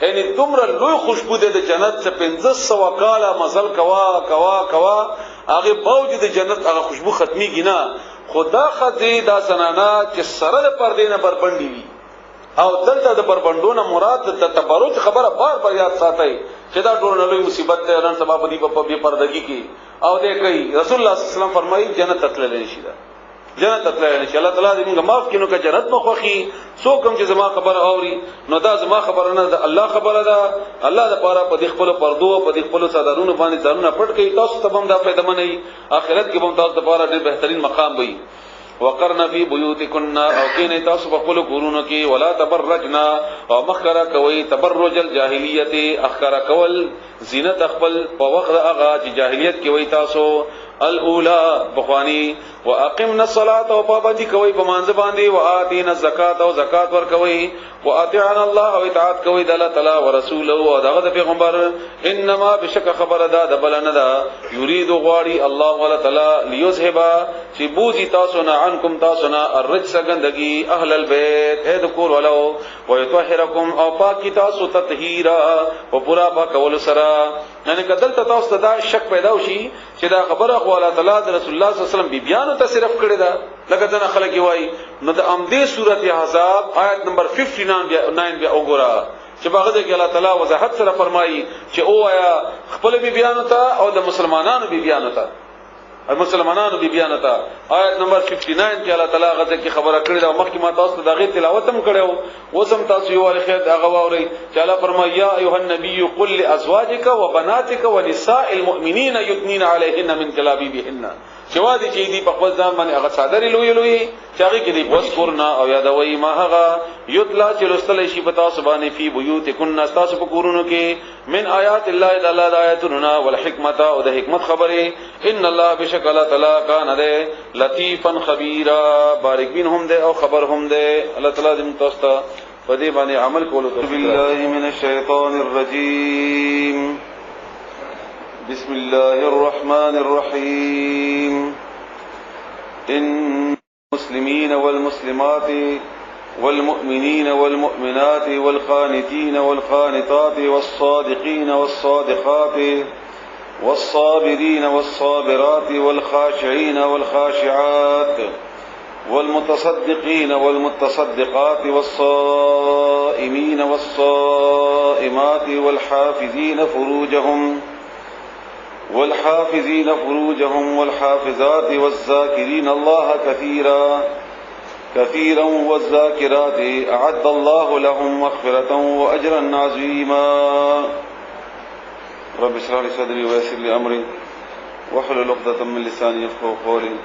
یعنی دومره لوی خوشبو ده د جنت څخه 1500 کاله مزل کوا هغه باوجود د جنت هغه خوشبو ختميږي نه خدا خدای دا سنانا چې سره د پردې نه بربندي وي او دلته د بربندونه مراد د تبرج خبره بار یاد ساتي چې دا ټول لوی مصیبت ده نن سبا په دې په پردګي کې او دې کوي رسول الله صلی الله علیه وسلم فرمایي جنت تتلل شي دا جنت تتلل شي الله تعالی دې موږ معاف کینو که جنت مخوخي سو کوم چې زما خبر اوري نو دا زما خبر نه ده الله خبره ده الله د پاره په دې خپل پردو په دې خپل صدرونو باندې ځانونه پټ کوي تاسو ته هم دا پیدا منئ اخرت کې هم تاسو د پاره ډېر بهترین مقام وي وقرن فی بیوتکن او کین تاسو په خپل کورونو کې ولا تبرجنا او مخکرا کوي تبرج الجاهلیت اخکرا کول زینت خپل په وخت هغه چې جاهلیت کې وي تاسو الاولى بخوانی واقمنا الصلاه او پابندی کوي په مانځ باندې واتینا الزکات او زکات ور کوي واطيعنا الله او اطاعت کوي د الله تعالی او رسول او دغه پیغمبر انما بشک خبر ده د بلنه ده یرید غواړي الله ولا تعالی لیذهبا چې بوزي تاسو نه عنکم تاسو نه الرجس گندگی اهل البيت اې ذکر ولو ويطهركم او پاکی تاسو تطهیرا او پورا پاکول سره یعنی کدل تاسو دا شک پیدا وشي چې دا خبره الله تعالی د رسول الله صلی الله علیه وسلم بیان ته صرف کړی دا لکه څنګه خلک وایي نو د امدی سورته احزاب آیت نمبر 59 بیا وګوره چې باغه کې الله تعالی وضاحت سره فرمایي چې او آیا خپل بیان ته او د مسلمانانو بیان ته مسلمانانو بیان ته آیت نمبر 59 کې الله تعالی غزه کې خبره کړې ده مخکې ما تاسو دغه تلاوت هم کړو وسم تاسو یو ور خیر هغه ووري چې الله فرمایي یا ایها النبی قل لازواجک وبناتک ونساء المؤمنین یدنین علیهن من جلابیبهن شوادي چې دی په خپل ځان باندې هغه صادری لوی چې هغه کې دی وذکرنا او یادوي ما هغه یتلا چې لستل شي په تاسو باندې فی بیوتکن تاسو په کورونو کې من آیات الله د الله د آیاتنا والحکمت او د حکمت خبره ان الله بشکل تعالی کان ده لطیفا خبیرا بارک بین هم ده او خبر هم ده الله تعالی دې تاسو ته په دې باندې عمل کولو ته بالله من الشیطان الرجیم بسم الله الرحمن الرحيم إن المسلمين والمسلمات والمؤمنين والمؤمنات والقانتين والقانتات والصادقين والصادقات والصابرين والصابرات والخاشعين والخاشعات والمتصدقين والمتصدقات والصائمين والصائمات والحافظين فروجهم والحافظين فروجهم والحافظات والذاكرين الله كثيرا والذاكرات أعد الله لهم مغفرة وأجرا عظيما. رب اشرح لي صدري ويسر لي أمري واحلل عقدة من لساني يفقهوا قولي.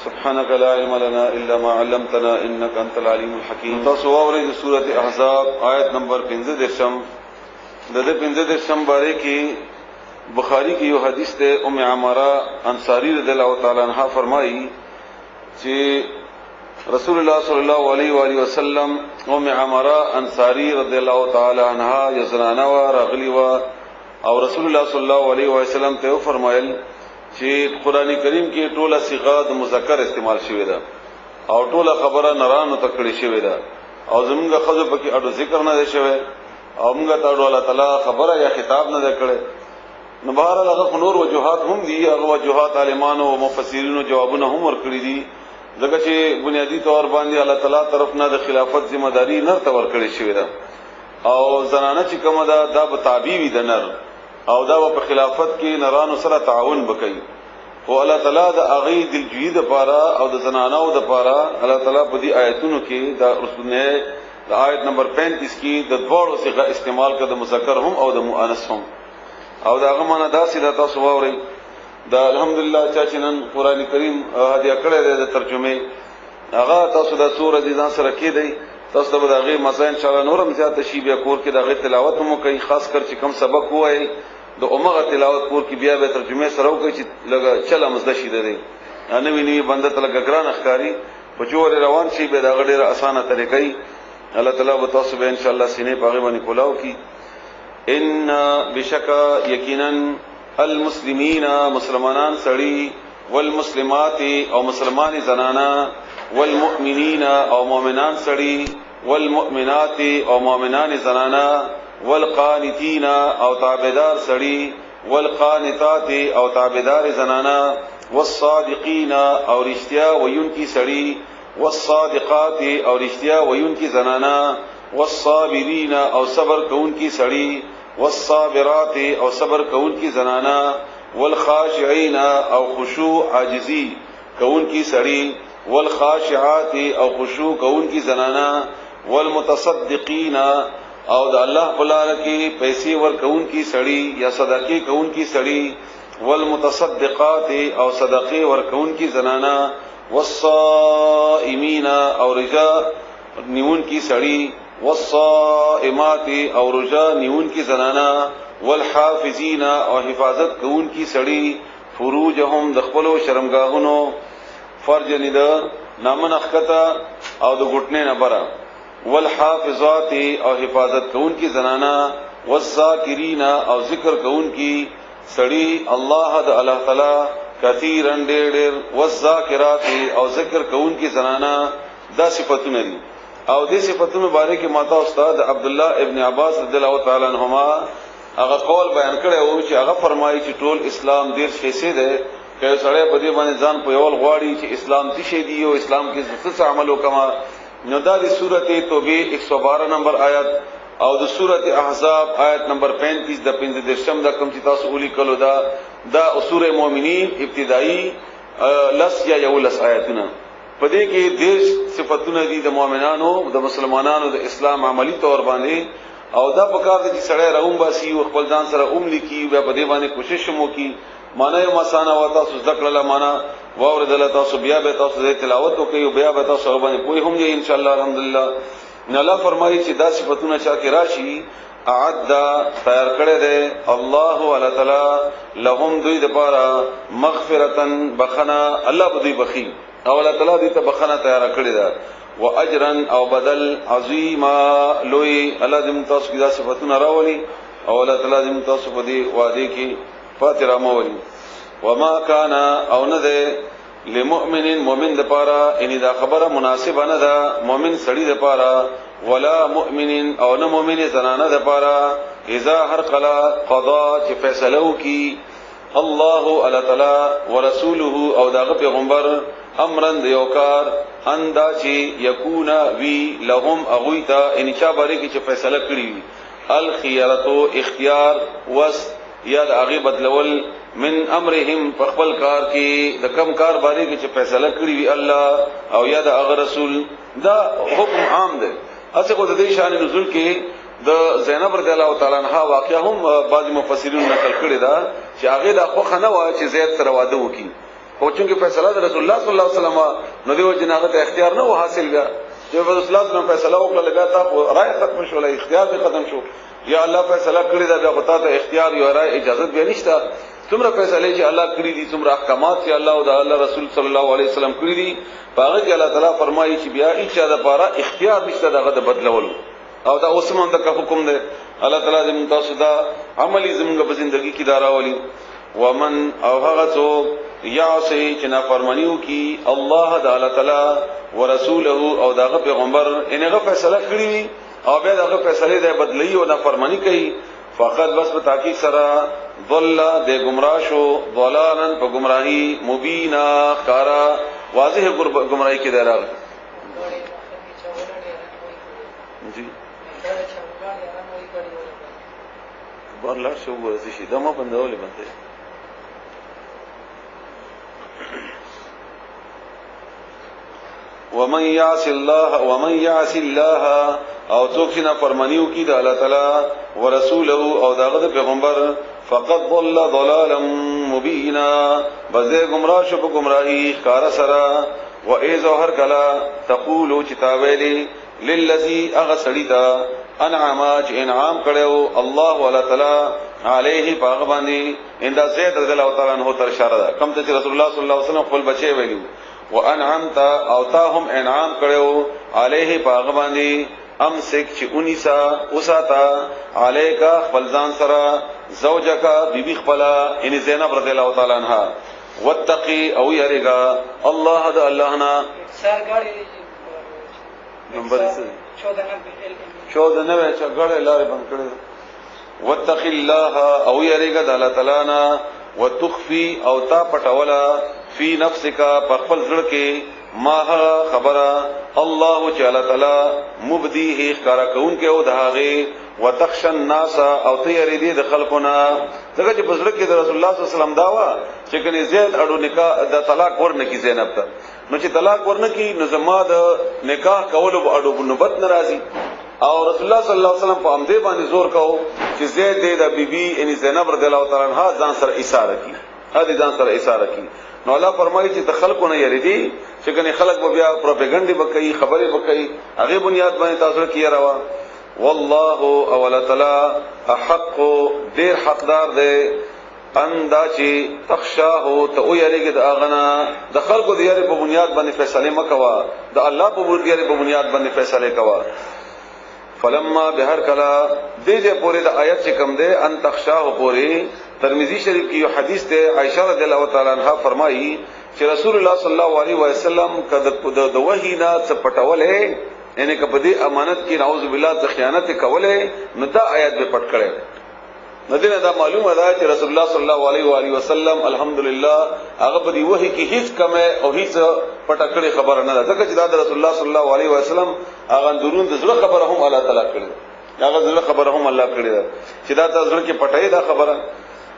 سبحانك لا علم لنا إلا ما علمتنا إنك أنت العليم الحكيم. تاسو واورئ سورة احزاب آیت نمبر 15 د 15 باره کې بخاری کی یو حدیث ته ام عمارہ انصاری رضی اللہ تعالی عنہا فرمائی چې رسول الله صلی الله علیه و آله وسلم ام عمارہ انصاری رضی اللہ تعالی عنہا یزنانا و رغلی و او رسول الله صلی الله علیه و سلم ته فرمایل چې قران کریم کې ټوله صيغه د مذکر استعمال شوی ده او ټوله خبره نرانو تکړه شوی ده او زمونږه خزو پکې اډو ذکر نه دی شوی او موږ ته الله تعالی خبره یا خطاب نه کړي. نو بهر هغه نور وجوهات هم دي، هغه وجوهات عالمانو او مفسرینو جوابونه هم ورکړي دي ځکه چې بنیادی طور باندې الله تعالی طرف نه د خلافت ذمہ داری نه تور کړی شوی ده او زنانه چې کومه ده دا به تابع وي د نر او دا په خلافت کې نرانو سره تعاون وکړي. او الله تعالی د اغي دلجوی د پاره او د زنانو د پاره الله تعالی په دې آیتونو کې دا رسونه د آیت نمبر 35 کې د دوړو صيغه استعمال کړه د مذکر هم او د مؤنث هم او دا غمانه داسې د تاسو واوري. دا الحمدلله چې نن قران کریم هدیه کړی د ترجمه هغه تاسو د سورې د ځان سره کې دی تاسو به دغه مسائل ان شاء الله نورم زیات شي بیا کور کې دغه تلاوت هم کوي، خاص کر چې کم سبق وای د عمره تلاوت کور کې بیا به ترجمه سره وکړي چې لګا چله مزده شي دی نه ویني بنده تل ګران اخکاری په جوړ روان شي به دغه ډیره اسانه طریقې الله تعالی به تاسو به ان شاء الله سینې پاغه باندې کولاو کی. ان بشکا یقینا المسلمین مسلمانان سړي والمسلمات او مسلمان زنانا والمؤمنین او مؤمنان سړي والمؤمنات او مؤمنان زنانا والقانتین او تابعدار سړي والقانتات او تابعدار زنانا والصادقین او رښتیا ویونکي سړي والصادقات او رښتیا ویونکي زنانا والصابرین او صبر کوونکي سړي والصابرات او صبر کوونکي زنانا والخاشعين او خشوع عاجزي کوونکي سړي والخاشعات او خشوع کوونکي زنانا والمتصدقين او د الله په لار کې پیسې ور کوونکي سړي یا صدقې کوونکي سړي والمتصدقات او صدقې ور کوونکي زنانا والصائمين او رجا نیونکي سړي والصائمات او رجا نیون کی زنانا والحافظین او حفاظت کون کی سړي فروجهم د خپل شرمګاهونو فرج نید نامن اخکتا او د غټنه نه برا والحافظات او حفاظت کون کی زنانا والذاکرین او ذکر کون کی سړي الله د الله تعالی کثیرن ډېر والذاکرات او ذکر کون کی زنانا دا صفاتونه دي او دې صفاتونو باره کې ماته استاد عبد الله ابن عباس رضی الله تعالی عنهما هغه قول بیان کړی او چې هغه فرمایي چې ټول اسلام ډیر شیسه ده که سړی په دې باندې ځان په یول غواړي چې اسلام څه شی دی او اسلام کې څه عمل وکما نو دا د سورته توبه 112 نمبر آیت او د سورته احزاب آیت نمبر 35 د 15 د کوم چې تاسو ولي کلو دا سوره مؤمنین ابتدایي لس یا یولس آیتونه په دې کې د صفاتونه دي د مؤمنانو د مسلمانانو د اسلام عملی تور باندې او دا په کار دي چې سړی راوم باسي او خپل ځان سره لیکي بیا په دې باندې کوشش مو کی معنی یو مسانه وتا تاسو ذکر له معنا واور دلته تاسو بیا به تاسو د تلاوت کوي او بیا به تاسو باندې کوی هم ان شاء الله الحمدلله. ان الله فرمایي چې دا صفاتونه چا کې راشي اعد تیار کړی دی الله تعالی لهم دوی د پاره مغفرتن بخنا الله به دوی بخي او الله تعالی دې ته بخنه تیار کړی دا واجرا او بدل عظیما لوی الله دې تاسو کې دا صفاتونه راولي او الله تعالی دې تاسو په دې وعده کې فاتحه مولي. وما كان او نه ده لمؤمن مؤمن د پاره ان دا خبره مناسبه نه ده مؤمن سړي د پاره ولا مؤمن او نه مؤمن زنانه د پاره اذا هر قضا چې فیصله وکي الله تعالی ورسوله او داغه پیغمبر امرن دیوکار اندا چې یکونا وی لهم اغویتا انشاء باره کې چې فیصله کړی الخيارتو اختیار وس یا د هغه بدلول من امرهم فخبل کار کې د کم کار باندې کې چې فیصله کړی وي الله او یا د هغه رسول دا حکم عام دی. اصل کو د دې شان نزول کې د زینب رضی الله تعالی عنها واقعا هم بعض مفسرین نقل کړی دا چې هغه د خو نه و چې زید سره واده وکړي خو چونکه فیصله د رسول الله صلی الله علیه وسلم نو دیو جناغه ته اختیار نه و حاصل بیا چې رسول الله صلی الله علیه وسلم فیصله وکړه بیا تا رائے ختم شو له اختیار به ختم شو یا الله فیصله کړی دا بیا غوتا ته اختیار یا رائے اجازه به نشته څومره فیصله چې الله کړی دي څومره احکامات چې الله او د الله رسول صلی الله علیه وسلم کړی دي هغه کې الله تعالی فرمایي چې بیا هیڅ د لپاره اختیار نشته دغه د بدلول او دا اوس هم د حکم دی الله تعالی دې موږ تاسو دا عملی زموږ په ژوندۍ کې دا راولي ومن او هغه څوک یعصی چې نافرمانیو کی الله د الله تعالی ورسوله او دغه پیغمبر انغه فیصله کړی او بیا دغه فیصله د بدلی او نافرمانی کوي فقط بس په تاکید سره ضل د گمراه شو ضلالن په گمراهی مبینا کارا واضح گمراهی کې دراغ جی بارلا شو ورزشي دمو بندولې بنده ومن يعص الله او څوک چې نافرمانیو کوي د الله تعالی ورسوله او دغه پیغمبر فقد ضل ضلالا مبینا بزه گمراه شو په گمراهی ښکارا سره و اذ هر کلا تقولو چې تا ویلي للذي اغسلتا انعام چې انعام کړو الله ولا تعالی علیه پاغ باندې انده زید رضی الله تعالی عنہ تر اشاره ده کوم ته رسول الله صلی الله علیه وسلم خپل بچي ویلو وانعمت او تاهم انعام کړو علیه پاغ باندې امسک چې انیسا اوساتا علیکا خپل ځان سره زوجکا بیبی خپل ان زینب رضی الله تعالی عنها واتقی او یریگا الله د الله نه سرګړی نمبر 14 نوې چې غړې لارې بند کړې واتقی الله او یریگا د الله تعالی نه وتخفی او تا پټولا فی نفسک په خپل ځړ کې ما خبره الله تعالی تعالی مبدیه اخکارا کون کې او دهغه وتخشى الناس او تیری دي د خلقنا دغه چې بزرګ کې د رسول الله صلی الله علیه وسلم داوا چې کني زید اډو نکاح د طلاق ورنکي زینب ته نو چې طلاق ورنکي نو زما د نکاح کول او اډو نوبت ناراضي او رسول الله صلی الله علیه وسلم په امدې باندې زور کاو چې زید د بیبي ان زینب رضی الله تعالی عنها ځان سره اشاره کی هدي ځان سره اشاره کی نو الله فرمایي چې د خلکو نه یریدي چې کني خلک به بیا پروپاګاندا وکړي خبرې وکړي هغه بنیاد باندې تاسو کې راوا والله اولا تعالی حق ډیر حقدار دی اندا چې تخشاه ته او یریږي د اغنا د خلکو د یری په بنیاد باندې فیصله مکوا د الله په بنیاد باندې فیصله کوا فلما بهر کلا دې پورې د آیت چې کم ده ان تخشاه پورې ترمذی شریف کی یو حدیث ته عائشہ رضی الله تعالی عنها فرمایي چې رسول الله صلی الله علیه وسلم کده د وحی نه څپټولې یعنی کبدی امانت کی نعوذ بالله ته خیانت کوله نو دا آیات به پټ کړي ندینه دا معلومه ده چې رسول الله صلی الله علیه و آله وسلم الحمدلله هغه په دی وحی کې هیڅ کمه او هیڅ پټ کړي خبره نه ده ځکه چې دا رسول الله صلی الله علیه وسلم هغه درون د زړه خبره هم الله تعالی کړي هغه زړه خبره هم الله کړي ده چې دا تاسو کې پټه دا خبره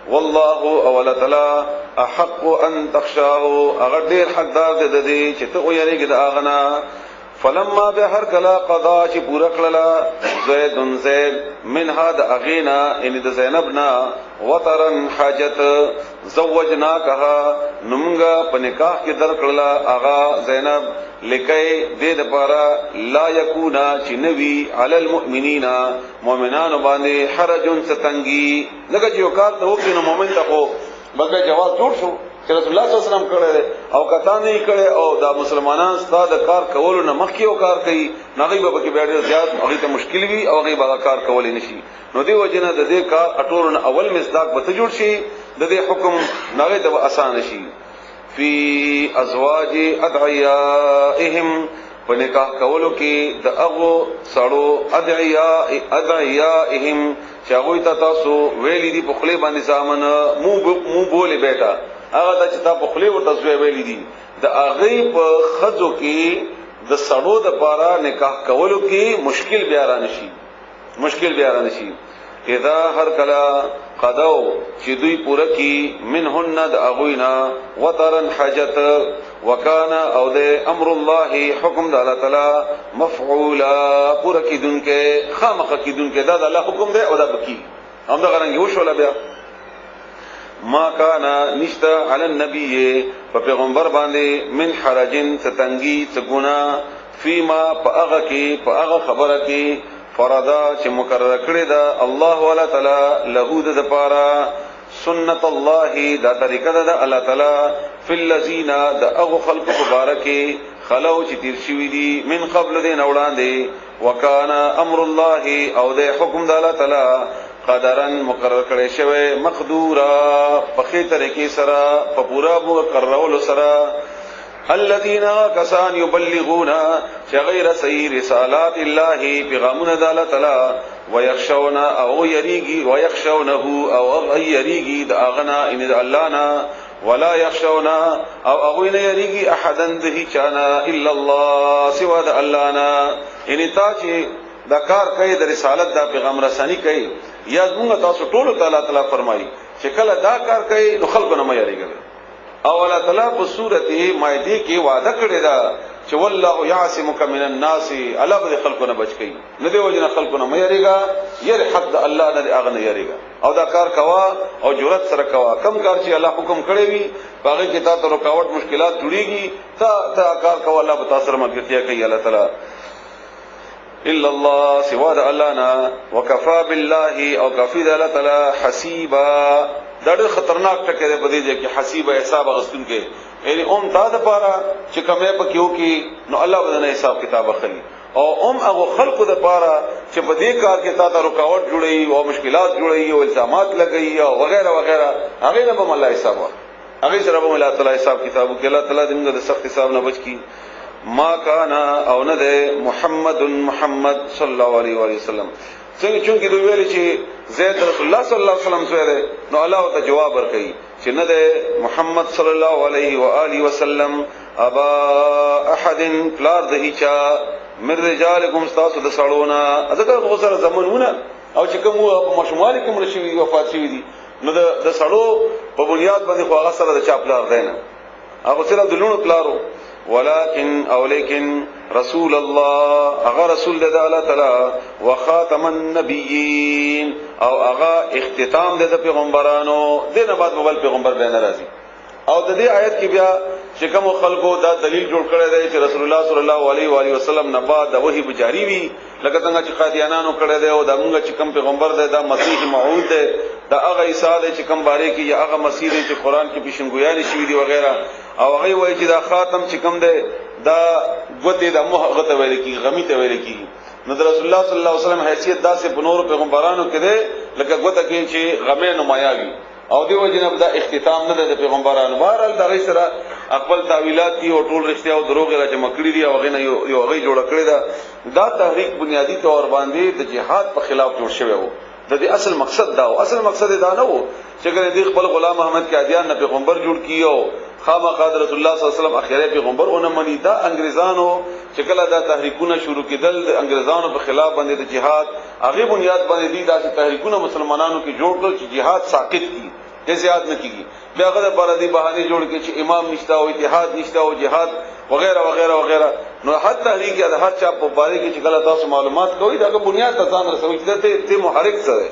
والله اولا تعالی احق ان تخشاه اگر ډیر حقدار دي چې ته ویریږي د اغنا فلما به هر کلا قضا چې پورا کړلا زید من هذا اغینا ان د زینبنا وترن حاجت زوجنا کها نمغا په نکاح کې در کړلا اغا زینب لکای دې د پاره لا یکونا چې نوی علی المؤمنین مؤمنان باندې حرجن ستنګي لکه یو کار ته وکړي نو مؤمن ته خو بګه جواز جوړ شو چې رسول الله صلی الله علیه وسلم کړه او کته نه کړه او دا مسلمانان ستاسو کار کول نه مخکې او کار کوي نغې به کې ډېر زیات هغه ته مشکل وي او هغه به کار کول نه شي نو دی وجنه د دې کار اټورن اول مصداق به ته جوړ شي د دې حکم نغې ته آسان شي فی ازواج ادعیائهم په نکاح کولو کې د هغه سړو ادعیائهم چې هغه ته تاسو ویلې دي په خلی باندې ځامن مو بوله بیٹا هغه چې تا په خلی ورته ویلې دي د هغه په خځو کې د سړو د پاره نکاح کولو کې مشکل بیا را نشي اذا هر کلا قدو چې دوی پوره کی منهن د اغوینا وترن حاجت وکانا او د امر الله حکم د الله تعالی مفعولا پوره کی دونکه خامخ کی دونکه دا د الله حکم دی او دا بکی هم دا غرانګي وشول بیا ما کانا نشتا علی النبی په پیغمبر باندې من حرجن ستنګي څګونا فيما پاغه کی پاغه خبره کی فرضا چې مقرر کړی دا الله ولا تعالی له د پارا سنت الله دا طریقه دا الله تعالی فی الذین دا اغه خلق مبارکی خلو چې تیر شوی دي من قبل دین وړاندې وکانا امر الله او د حکم د الله تعالی قدرن مقرر کړی شوی مقدورا په خې طریقې سره په پورا مقررول سره الذين كسان يبلغون غير سير رسالات الله پیغامونه د الله تعالی ويخشون او يريغي ويخشونه او يريغي د اغنا ان الله نا ولا يخشون او اغوين يريغي احدا ذي چانا الا الله سوى د الله نا ان تا چې دا کار کوي د رسالت د پیغام رسانی کوي یا موږ تاسو ټول تعالی فرمایي چې کله دا کار کوي نو خلق نه مې یریږي او الله تعالی په سورته مائده کې وعده کړی دا چې والله يعصمك من الناس الله به خلقونه بچ کړي نه دی وجنه خلقونه مې یریږي ير حق الله نه اغنه یریږي او دا کار کوا او جرأت سره کوا کم کار چې الله حکم کړی وي باغې کې تاسو رکاوټ مشکلات جوړيږي تا کار کوا الله به تاسو سره ملګرتیا کوي الله تعالی الا الله سوا د الله نه وکفا بالله او کفی د الله تعالی حسیبا دا ډېر خطرناک ټکی دی په دې کې حسیبه حساب غستون کې یعنی تا د پاره چې کومه پکيو کې نو الله بدنه حساب کتاب اخلي او هغه خلق د پاره چې په دې کار کې تا ته رکاوټ جوړي او مشکلات جوړي او الزامات لګي او وغیرہ وغیرہ هغه نه به الله حساب هغه سره به الله تعالی حساب کتاب کې الله تعالی دې د سخت حساب نه بچ کی ما کانا او نه ده محمد صلی الله علیه و وسلم څنګه چې دوی ویل چې زید رسول الله صلی الله علیه وسلم سره نو الله ته جواب ورکړي چې نه ده محمد صلی الله علیه و آله وسلم ابا احد پلار د هیچا من رجالکم تاسو د سړونا ځکه غوسره زمونونه او چې کوم مشمال کې مرشي وفات شوی دي نو د سړو په بنیاد باندې خو هغه سره د چا پلار دی نه هغه سره د لونو پلارو ولكن او لیکن رسول الله اغا رسول د الله تعالی وخاتم النبیین او اغا اختتام د پیغمبرانو دنه بعد مبل پیغمبر به ناراضي او د دې آیت کې بیا چې کوم خلکو دا دلیل جوړ کړی دی چې رسول الله صلی الله علیه و آله وسلم نه بعد د وحی بجاری وی لکه څنګه چې قادیانانو کړی دی او د موږ چې کوم پیغمبر دی دا مسیح موعود دی دا هغه عیسی دی چې کوم باره کې یا هغه مسیح دی چې قران کې پیشنګویان شوی دی وغیرہ او هغه وایي چې دا خاتم چې کوم دی دا غوته د موهغه ته ویل کی غمی ته ویل کی نو د رسول الله صلی الله علیه وسلم حیثیت داسې په نور پیغمبرانو کې دی لکه غوته کې چې غمه نمایاوي او دیو جناب دا اختتام نه د پیغمبرانو بهرال دغه سره خپل تعویلات دي او ټول رښتیا او دروغ را جمع کړی دي او غنه یو غي جوړ کړی دا تحریک بنیادی طور باندې د جهاد په خلاف جوړ شوی وو د دې اصل مقصد دا او اصل مقصد دا نه وو چې ګره دې خپل غلام احمد قادیان نه پیغمبر جوړ کیو خامخا رسول الله صلی الله علیه وسلم اخیری پیغمبر اونم منی دا انګریزانو چې کله دا تحریکونه شروع کېدل د انګریزانو په خلاف باندې د جهاد هغه بنیاد باندې دي داسې تحریکونه مسلمانانو کې جوړ کړ چې جهاد ساقط کی زیاد نه کیږي بیا غره پر دې بهانه جوړ کې چې امام نشتا او اتحاد نشتا او جهاد وغیرہ وغیرہ وغیرہ نو حتی تحریک یا هر چا په باره کې چې کله تاسو معلومات کوئ دا بنیاد ته ځان رسوي چې ته محرک سره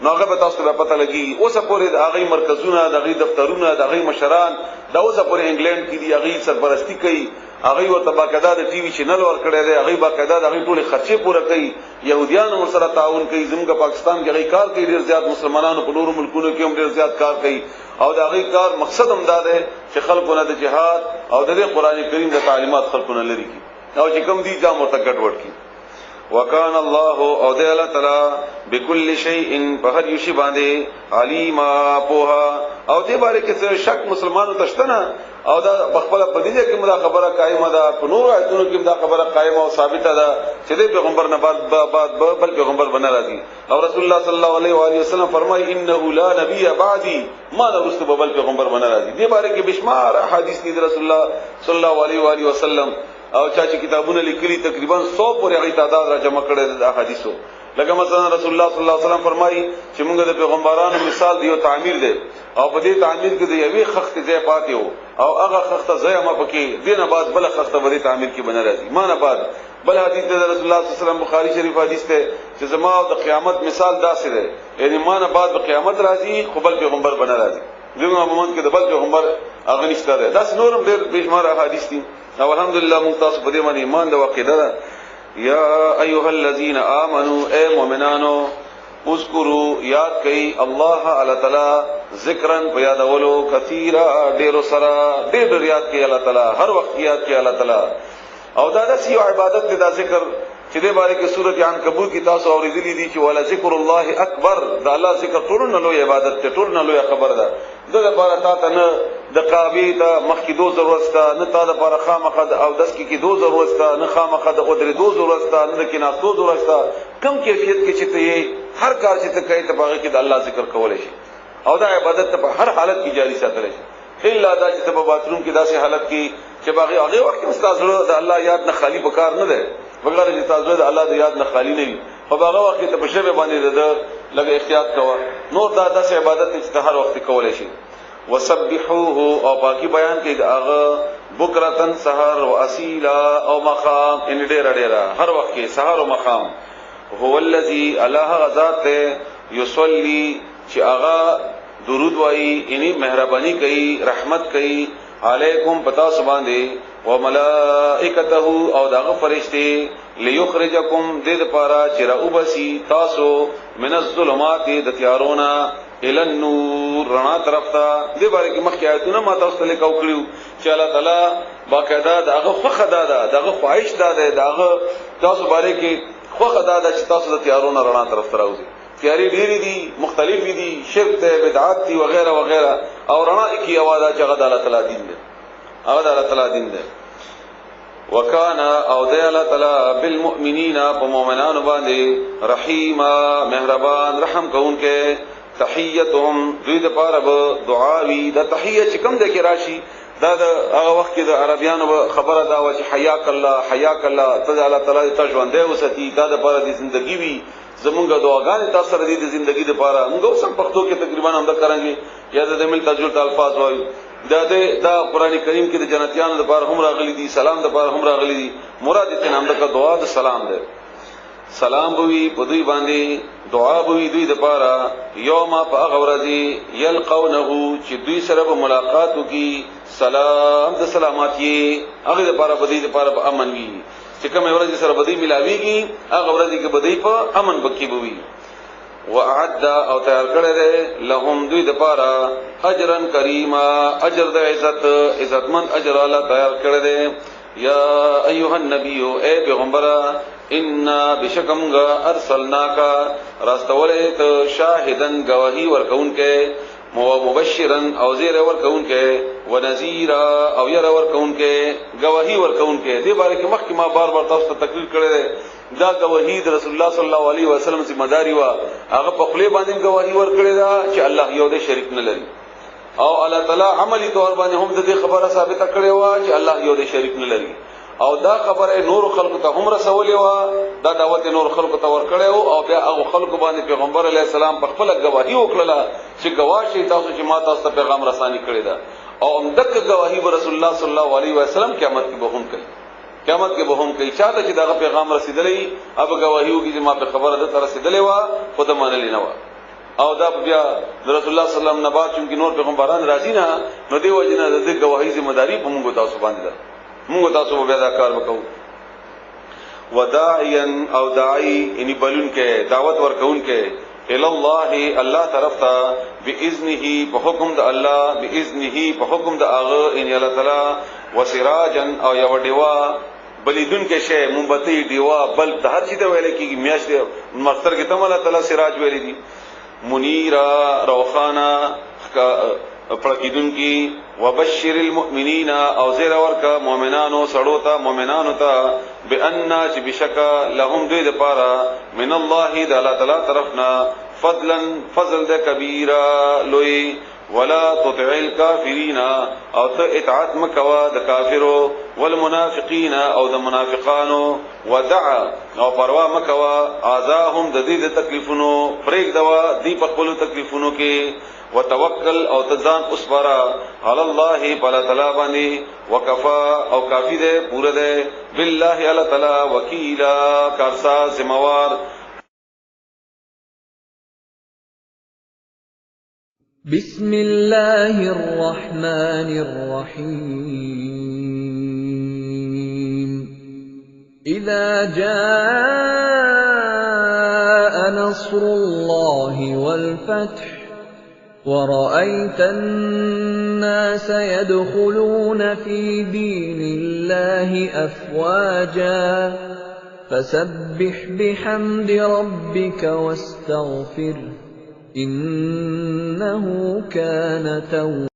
نو هغه به تاسو ته پته لګي اوسه پورې د هغه مرکزونه د هغه دفترونه د هغه مشران دا اوسه پورې انګلند کې دی هغه سرپرستی کوي هغه ورته باقاعده د ټي وي چینل ور کړی دی هغه باقاعده د هغه ټول خرچې پوره کوي يهوديان ور سره تعاون کوي زموږ پاکستان کې هغه کار کوي ډیر زیات مسلمانانو په نورو ملکونو کې هم ډیر زیات کار کوي او دا هغه کار مقصد هم دا دی چې خلکونه د جهاد او د قرآن کریم د تعلیمات خلکونه لري کی او چې کوم دي ځام ورته ګډوډ کی وکان الله او د الله تعالی بكل شيء په هر یو شی باندې علیما پوها او دې باره کې څه شک مسلمانانو تشتنه او دا بخبل پدیده کې مدا خبره قائمه ده په نور آیتونو کې مدا خبره قائمه او ثابته ده چې د پیغمبر نه بعد بل پیغمبر بنا راځي او رسول الله صلی الله علیه و آله وسلم فرمایي انه لا نبی بعدی ما نرست بل پیغمبر بنا راځي دې باره کې بشمار احادیث دي رسول الله صلی الله علیه و آله وسلم او چا چې کتابونه لیکلي تقریبا 100 پورې هغه تعداد را جمع کړي د احادیثو لکه مثلا رسول الله صلی الله علیه وسلم فرمایي چې موږ د پیغمبرانو مثال دیو تعمیر دی او په دې تعمیر کې د یوې خخت ځای پاتې وو او هغه خخت ځای ما پکې دینه بعد بل خخت په دې تعمیر کې بنه راځي مانه بعد بل حدیث د رسول الله صلی الله علیه وسلم بخاری شریف حدیث ته چې زما د قیامت مثال داسې دی یعنی مانه بعد په قیامت راځي خو بل پیغمبر بنه راځي دغه مومن کې د بل پیغمبر هغه نشته ده داس نورم ډېر بشمار احادیث دي او الحمدلله موږ تاسو په دې باندې ایمان د عقیده ده یا ایها الذین آمنو اے مومنانو اذکروا یاد کئ الله تعالی تعالی ذکرن بیادولو کثیرا ډیر سرا ډیر یاد کئ الله تعالی هر وخت یاد کئ الله تعالی او دا د سی عبادت دا ذکر چې د باره کې سورۃ عنکبوت کې تاسو اوریدلې دي چې ولا ذکر الله اکبر دا الله ذکر ټول نه لوی عبادت ته ټول نه لوی خبر ده د لپاره تا نه د قابې ته مخکې دو ضرورت ده نه تا د لپاره خامخد او دس کې دو ضرورت ده نه خامخد او درې دو ضرورت ده نه کې ناستو ضرورت ده کم کیفیت کې چې ته هر کار چې ته کوي ته باغ کې د الله ذکر کولای شي او دا عبادت ته په هر حالت کې جاری ساتل شي الا دا چې په باتروم کې داسې حالت کې چې باغ هغه وخت کې استاد د الله یاد نه خالی بکار نه ده بغیر چې تاسو د الله د یاد نه خالی نه وي په هغه وخت کې ته په شی باندې د لږ احتیاط کوه نور دا داسې عبادت چې هر وخت کولای شي وسبحوه او باقی بیان کې هغه بکرتن سحر او اصیلا او مقام ان ډیر هر وخت کې سحر او مقام هو الذی الله غذات یصلی چې هغه درود وایي یعنی مهرباني کوي رحمت کوي علیکم پتا سبحانه و ملائکته او داغه فرشتي ليخرجکم د پارا چروبسی تاسو من الظلمات د تیارونا ال النور رڼا طرف ته د باره کې مخکې آیتونه ما تاسو ته لیکو کړیو چې الله تعالی باقاعده داغه خوخه داغه خواهش داغه تاسو باره کې خوخه چې تاسو د تیارونا رڼا طرف ته راوځي تیاری ډیری دي مختلف دي شرک ته بدعات دي وغیرہ وغیرہ او رڼا کی आवाज چې هغه د الله تعالی دین دی هغه د الله تعالی دین دی وکانا او د الله تعالی بالمؤمنین په مؤمنانو باندې رحیما مهربان رحم کوونکې تحیتهم دوی د پاره به دعاوی د تحیه چې کوم د کې راشي دا د هغه وخت کې د عربیانو خبره دا و چې حیاک الله ته الله تعالی ته ژوندې وساتي دا د پاره د ژوندۍ وي زمونږه دعاګانې تاسو سره دي د ژوندۍ لپاره موږ اوسم پښتو کې تقریبا هم دا کوي یا د مل تجربه الفاظ وایي دا قران کریم کې د جنتیانو لپاره هم راغلي دي سلام لپاره هم راغلي دي مراد دې نام د دعا د سلام ده سلام بوي په دوی باندې دعا بوي دوی لپاره یوم په هغه ورځ یلقونه چې دوی سره به ملاقات وکي سلام د سلامتی هغه لپاره په دې لپاره په امن وي چې کوم ورځ سره بدی ملاويږي هغه ورځ کې بدی په امن بکی بوي وعد او تیار کړی دی لهم دوی د پاره اجرن کریما اجر د عزتمن اجر الله تیار کړی دی یا ایها النبی اے پیغمبر ان بشکمغا ارسلناک راستولې ته شاهدن گواہی ورکونکې مبشرن او زیر ورکونکې ونذیرا او ير ورکونکې گواہی ورکونکې دې باره کې مخکې ما بار تاسو ته تقریر کړی دا گواہی د رسول الله صلی الله علیه وسلم ذمہ داری وا هغه په خپل باندې گواہی ورکړی دا چې الله یو دې شریک نه لري او الله تعالی عملی طور باندې هم دې خبره ثابته کړې وا چې الله یو دې شریک نه لري او دا خبره نور خلق ته هم رسولې وا دا دعوت نور خلق ته ورکړې او بیا هغه خلق باندې پیغمبر علی السلام په خپل گواہی وکړه چې گواهی تاسو چې ما تاسو ته پیغام رسانی کړی دا او دغه گواہی رسول الله صلی الله علیه وسلم قیامت کې به هم کوي قیامت کې به هم کوي چاته چې دا پیغام رسیدلې اب گواہیو کې چې ما په خبره ده رسیدلې وا خود منلې نه وا او دا بیا رسول الله صلی الله علیه وسلم نه بعد چې نور پیغمبران راځي نه نو دی وجنه د گواہی ذمہ داری په موږ تاسو باندې ده موږ تاسو به دا کار وکړو وداعیا او داعی یعنی بلون کې دعوت ورکون کې الى الله الله طرف ته باذنه په حکم د الله باذنه په حکم د هغه ان الله تعالی وسراجا او یو دیوا بلیدون کې شی مومبتی دیوا بل د هر چیز ویل کېږي میاش مستر کې تم الله تعالی سراج ویل دي منیرا روخانا پړکیدون کی وبشر المؤمنین او زیر ورکا مؤمنانو سړوتا مؤمنانو ته بان چې بشکا لهم دوی د پاره من الله د الله تعالی طرفنا فضلا فضل د کبیره لوی ولا تطع الكافرين او ته اطاعت مکوا د کافرو والمنافقین او د منافقانو ودع او پروا مکوا اذاهم د دې د تکلیفونو پرېګ دوا دی په خپل تکلیفونو کې وتوکل او تزان اسبرا علی الله بلا تعالی باندې وکفا او کافی دے پورا دے بالله علی تعالی وکیلا کارسا ذمہوار. بسم الله الرحمن الرحيم. إذا جاء نصر الله والفتح ورأيت الناس يدخلون في دين الله أفواجا فسبح بحمد ربك واستغفره إنه كان توابا.